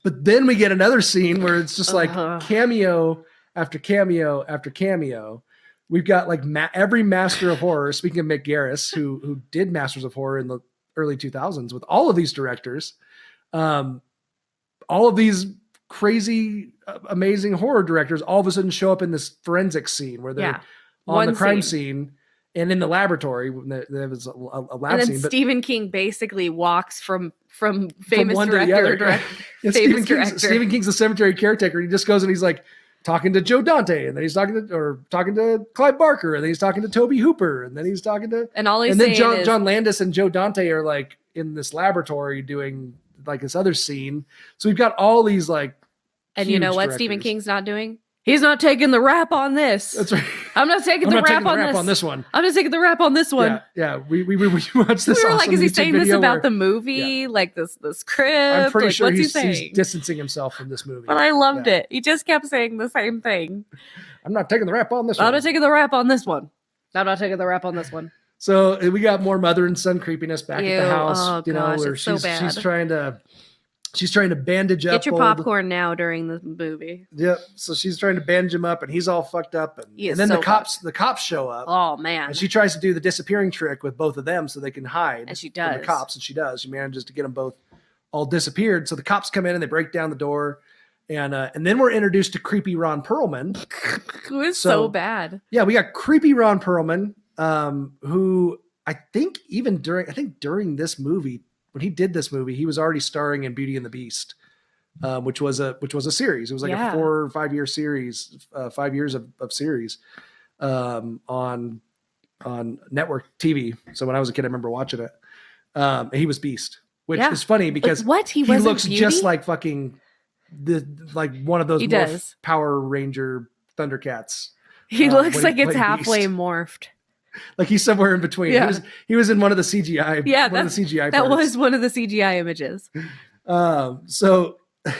But then we get another scene where it's just like cameo after cameo after cameo. We've got like every master of horror. Speaking of Mick Garris, who did Masters of Horror in the early 2000s with all of these directors, all of these crazy, amazing horror directors all of a sudden show up in this forensic scene where they're on the crime scene and in the laboratory. There was a lab and then scene. Stephen King basically walks from famous one director to the other. Stephen King's the cemetery caretaker. And he just goes and he's like, talking to Joe Dante, and then he's talking to Clive Barker, and then he's talking to Toby Hooper, and then he's talking to John Landis and Joe Dante are like in this laboratory doing like this other scene. So we've got all these like, and you know what Stephen King's not doing? He's not taking the rap on this. That's right. I'm not taking the rap on this one. I'm just taking the rap on this one. Yeah. We watched this. We were like, is he YouTube saying this video about the movie? Like the script? I'm pretty sure what's he's he saying? distancing himself from this movie. But I loved it. He just kept saying the same thing. I'm not taking the rap on this one. I'm not taking the rap on this one. I'm not taking the rap on this one. So we got more mother and son creepiness back at the house. Oh, gosh, where it's so bad. She's trying to bandage up. Get your popcorn now during the movie. Yep. So she's trying to bandage him up, and he's all fucked up. And then the cops show up. Oh man! And she tries to do the disappearing trick with both of them so they can hide. And she does. From the cops, and she does. She manages to get them both all disappeared. So the cops come in and they break down the door, and then we're introduced to creepy Ron Perlman, who is so bad. Yeah, we got creepy Ron Perlman, who I think during this movie. When he did this movie, he was already starring in Beauty and the Beast, which was a series. It was like a 4 or 5 year series, 5 years of series on network TV. So when I was a kid, I remember watching it. He was Beast, which is funny because he looks just like fucking like one of those He morph does. Power Ranger Thundercats. He looks when like he it's played halfway Beast. morphed. Like he's somewhere in between. Yeah. He was in one of the CGI. Yeah, one of the CGI. that parts. was one of the CGI images.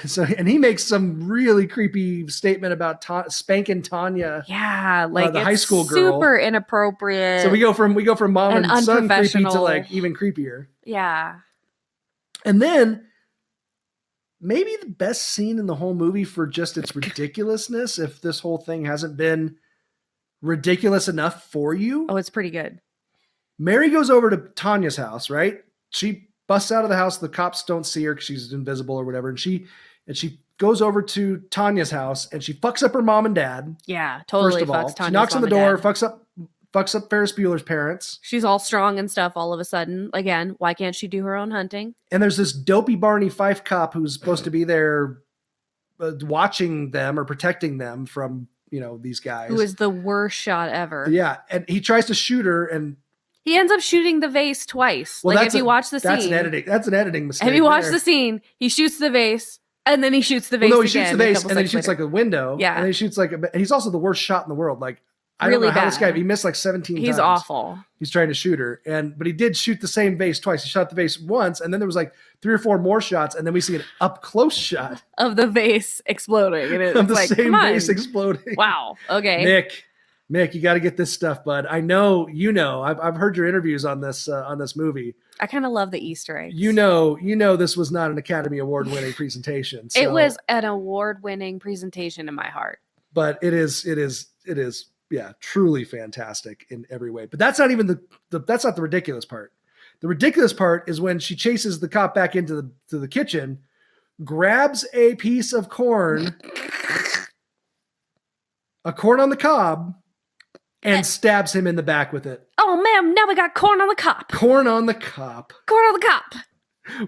So, and he makes some really creepy statement about spanking Tanya. Yeah, like the it's high school girl. super inappropriate. So we go from mom and son creepy to unprofessional. like even creepier. Yeah. And then maybe the best scene in the whole movie for just its ridiculousness, if this whole thing hasn't been ridiculous enough for you. Oh, it's pretty good. Mary goes over to Tanya's house, right? She busts out of the house. The cops don't see her because she's invisible or whatever. And she goes over to Tanya's house and she fucks up her mom and dad. Yeah, totally. First of all, Tanya's she knocks on the mom and door, dad. fucks up Ferris Bueller's parents. She's all strong and stuff all of a sudden. Again, why can't she do her own hunting? And there's this dopey Barney Fife cop who's supposed to be there watching them or protecting them from, these guys. Who is the worst shot ever. Yeah. And he tries to shoot her and he ends up shooting the vase twice. well, like if you watch the scene. That's an editing mistake. If you watch the scene, he shoots the vase and then he shoots the vase he again. shoots the vase and then he seconds shoots like a window. Yeah. And then he shoots and he's also the worst shot in the world. Like, I Really don't know how this guy, bad. he missed like 17 times. He's awful. He's trying to shoot her. But he did shoot the same vase twice. He shot the vase once and then there was like 3 or 4 more shots. And then we see an up close shot Of the vase exploding. And it's of the like, same come on. vase exploding. Wow. Okay. Mick, you got to get this stuff, bud. I know, I've heard your interviews on this movie. I kind of love the Easter eggs. This was not an Academy Award winning presentation. So, It was an award-winning presentation in my heart. but it is, yeah, truly fantastic in every way. But that's not even that's not the ridiculous part. The ridiculous part is when she chases the cop back into the kitchen, grabs a piece of corn, a corn on the cob, and stabs him in the back with it. Oh, man, now we got corn on the cop. Corn on the cop. Corn on the cop.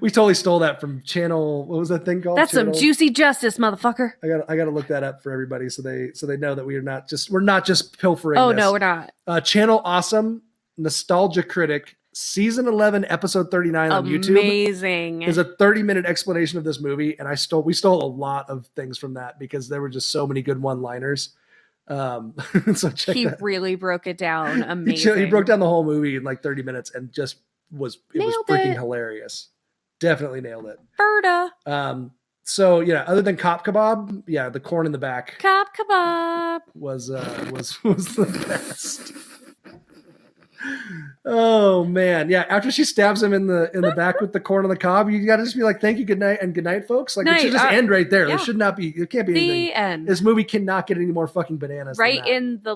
We totally stole that from Channel. What was that thing called? That's Channel, some juicy justice, motherfucker. I got to look that up for everybody so they know that we're not just pilfering. Oh, this. no, we're not. Channel Awesome Nostalgia Critic season 11 episode 39 on YouTube. Amazing. Is a 30-minute explanation of this movie, and we stole a lot of things from that because there were just so many good one-liners. So check He that. really broke it down. Amazing. He broke down the whole movie in like 30 minutes and just was Nailed freaking it. hilarious. Definitely nailed it. Berta. So yeah, other than cop kebab, yeah, the corn in the back Cop kebab. was the best. Oh man, yeah. After she stabs him in the back with the corn on the cob, you got to just be like, "Thank you, good night, and good night, folks." Like it should just end right there. yeah. There should not be. There can't be The anything. end. This movie cannot get any more fucking bananas. than Right that. in the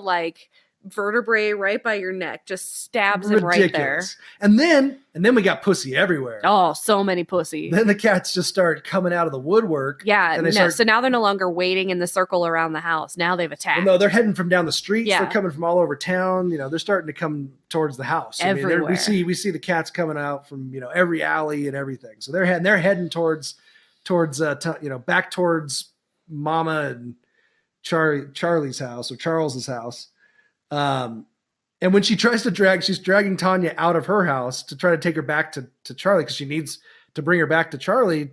vertebrae right by your neck. Just stabs him right there. Ridiculous. And then we got pussy everywhere. Oh, so many pussy. Then the cats just start coming out of the woodwork. Yeah, and they no. start. So now they're no longer waiting in the circle around the house. Now they've attacked. Well, no, they're heading from down the streets. Yeah. They're coming from all over town. They're starting to come towards the house. Everywhere. We see the cats coming out from every alley and everything. So they're heading towards back towards Mama and Charlie's house or Charles's house. And when she tries she's dragging Tanya out of her house to try to take her back to Charlie because she needs to bring her back to Charlie,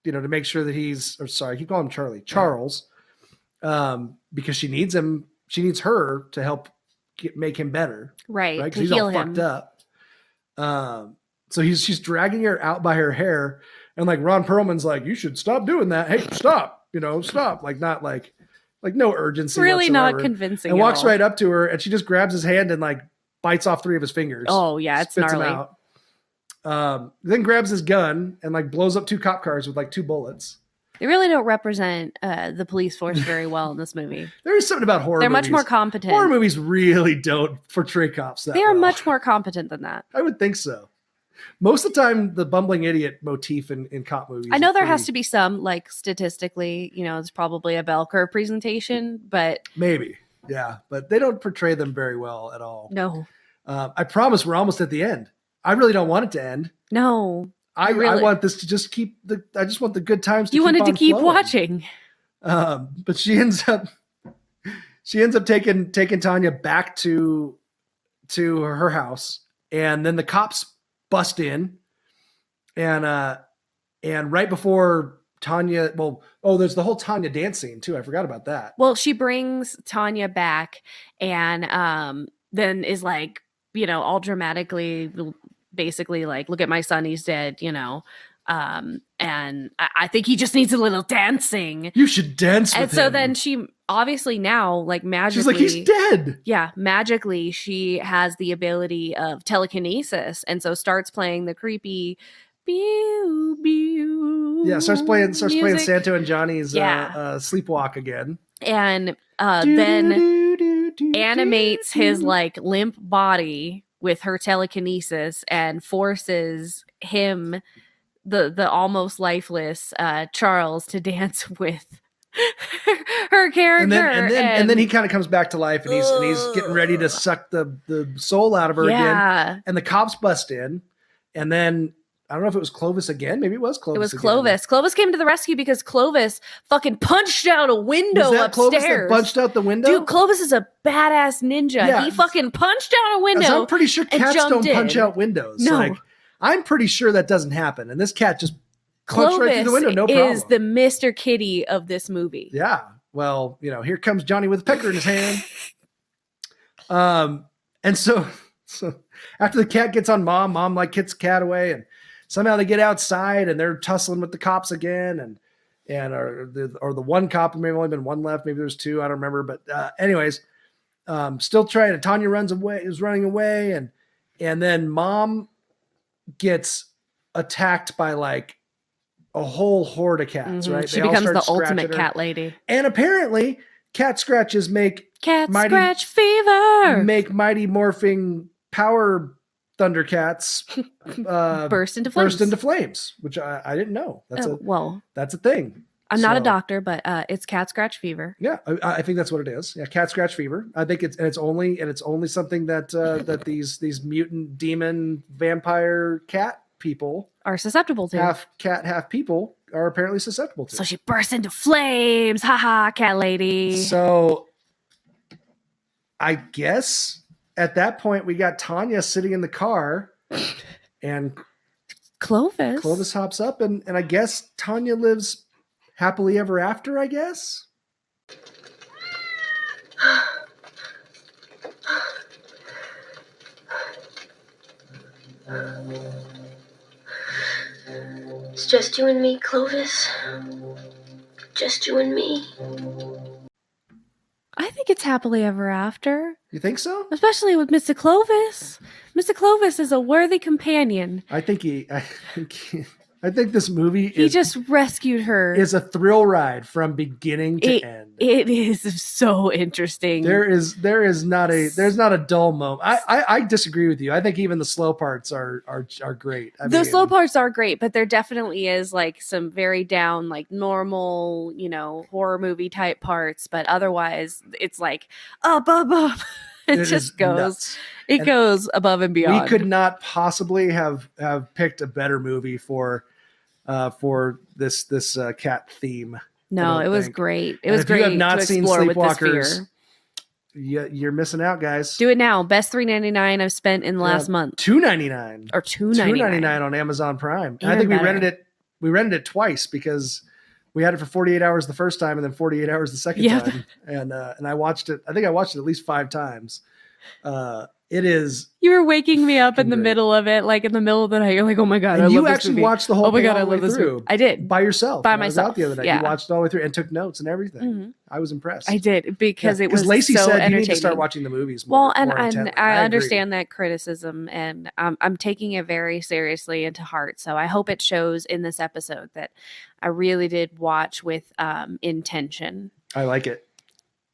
to make sure that I keep calling him Charlie, Charles, because she needs him. She needs her to help make him better. Right. Because To he's heal all him. fucked up. So she's dragging her out by her hair. And like Ron Perlman's like, you should stop doing that. Hey, stop, stop. Like not like no urgency. Really not whatsoever. convincing. And at walks all. right up to her and she just grabs his hand and like bites off 3 of his fingers. Oh yeah, it's spits gnarly. him out. Then grabs his gun and like blows up 2 cop cars with like 2 bullets. They really don't represent the police force very well in this movie. There is something about horror They're movies. much more competent. Horror movies really don't portray cops that They are well. much more competent than that. I would think so. Most of the time, the bumbling idiot motif in cop movies. I know there has to be some, statistically, it's probably a bell curve presentation, but Maybe. Yeah. But they don't portray them very well at all. no. I promise we're almost at the end. I really don't want it to end. No. I really- want this to just keep I just want the good times to You keep wanted to on keep flowing. watching. But she ends up taking Tanya back to her house, and then the cops bust in, and right before Tanya, there's the whole Tanya dance scene too. I forgot about that. Well, she brings Tanya back and then is like, all dramatically, basically like, look at my son, he's dead, and I think he just needs a little dancing. You should dance with him. And so then she obviously now like magically, she's like, he's dead. Yeah, magically she has the ability of telekinesis, and so starts playing the creepy pew pew. Yeah, starts playing Santo and Johnny's Sleepwalk again, and then animates his like limp body with her telekinesis and forces him, the almost lifeless Charles, to dance with her character. And then he kind of comes back to life, and he's getting ready to suck the soul out of her again. And the cops bust in, and then I don't know if it was Clovis again. Maybe it was Clovis. It was Clovis. Clovis came to the rescue because Clovis fucking punched out a window was that upstairs. Clovis that punched out the window? Dude, Clovis is a badass ninja. Yeah. He fucking punched out a window. I'm pretty sure cats don't punch out windows. No. Like, I'm pretty sure that doesn't happen. And this cat just punched right through the window, no problem. Is the Mr. Kitty of this movie. Yeah. Well, here comes Johnny with a pecker in his hand. And so after the cat gets on mom like kicks the cat away, and somehow they get outside and they're tussling with the cops again, or the one cop, maybe only been one left, maybe there's two, I don't remember. But anyways, still trying. Tanya is running away, and then mom gets attacked by like a whole horde of cats, right? She becomes the ultimate cat lady. And apparently cat scratches make scratch fever. Make mighty morphing power Thundercats burst into flames, which I didn't know. That's a thing. I'm not a doctor, but it's cat scratch fever. Yeah, I think that's what it is. Yeah, cat scratch fever. I think it's only something that that these mutant demon vampire cat people are susceptible to. Half cat, half people are apparently susceptible to. So she bursts into flames. Haha, cat lady. So I guess at that point we got Tanya sitting in the car, and Clovis hops up, and I guess Tanya lives happily ever after, I guess. It's just you and me, Clovis. Just you and me. I think it's happily ever after. You think so? Especially with Mr. Clovis. Mr. Clovis is a worthy companion. I think this movie he just rescued her. Is a thrill ride from beginning to end. It is so interesting. There's not a dull moment. I disagree with you. I think even the slow parts are great. Slow parts are great, but there definitely is like some very down, like normal, horror movie type parts. But otherwise, it's like up. It just goes. Nuts. It goes above and beyond. We could not possibly have picked a better movie for this cat theme. No, it was great. It was great. If you have not seen Sleepwalkers, you're missing out, guys. Do it now. Best $3.99 I've spent in the last month. $2.99 or $2.99 on Amazon Prime. And I think we rented it twice because we had it for 48 hours the first time and then 48 hours the second time. And I watched it. I think I watched it at least 5 times. It is. You were waking me up in the middle of it, like in the middle of the night. You're like, "Oh my god!" And I you love this actually movie. watched the whole. Oh my thing god, all I the way love this through. movie. I did by yourself. By myself. I was out the other night. Yeah. You watched it all the way through and took notes and everything. Mm-hmm. I was impressed. I did because it was Lacey so said you need to entertaining. start watching the movies more. Well, and I agree. understand that criticism, and I'm taking it very seriously and to heart. So I hope it shows in this episode that I really did watch with intention. I like it.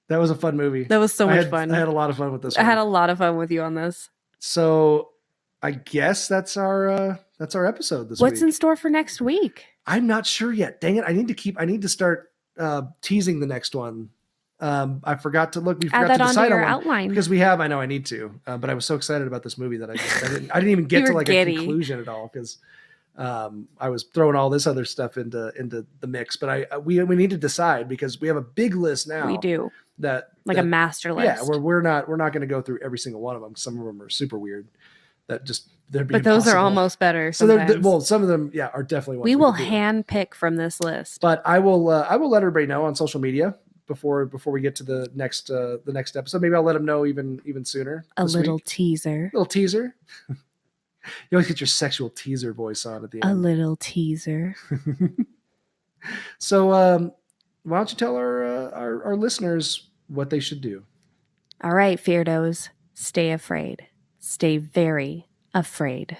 That was a fun movie. That was so much fun. I had a lot of fun with this one. I had a lot of fun with you on this. So I guess that's our episode this week. What's in store for next week? I'm not sure yet. Dang it. I need to start teasing the next one. I forgot to look. We forgot to decide on outline because we have. I know I need to, but I was so excited about this movie that I didn't even get to like a conclusion at all because I was throwing all this other stuff into the mix. But we need to decide because we have a big list now. We do a master list. Yeah, we're not going to go through every single one of them. Some of them are super weird. that just they're But those are almost better. So sometimes. some of them, are definitely ones we will could do. hand pick from this list. But I will let everybody know on social media before we get to the next episode. Maybe I'll let them know even sooner. A little teaser. Little teaser. You always get your sexual teaser voice on at the end. A little teaser. So why don't you tell our listeners what they should do? All right, Feardos, stay afraid. Stay very afraid.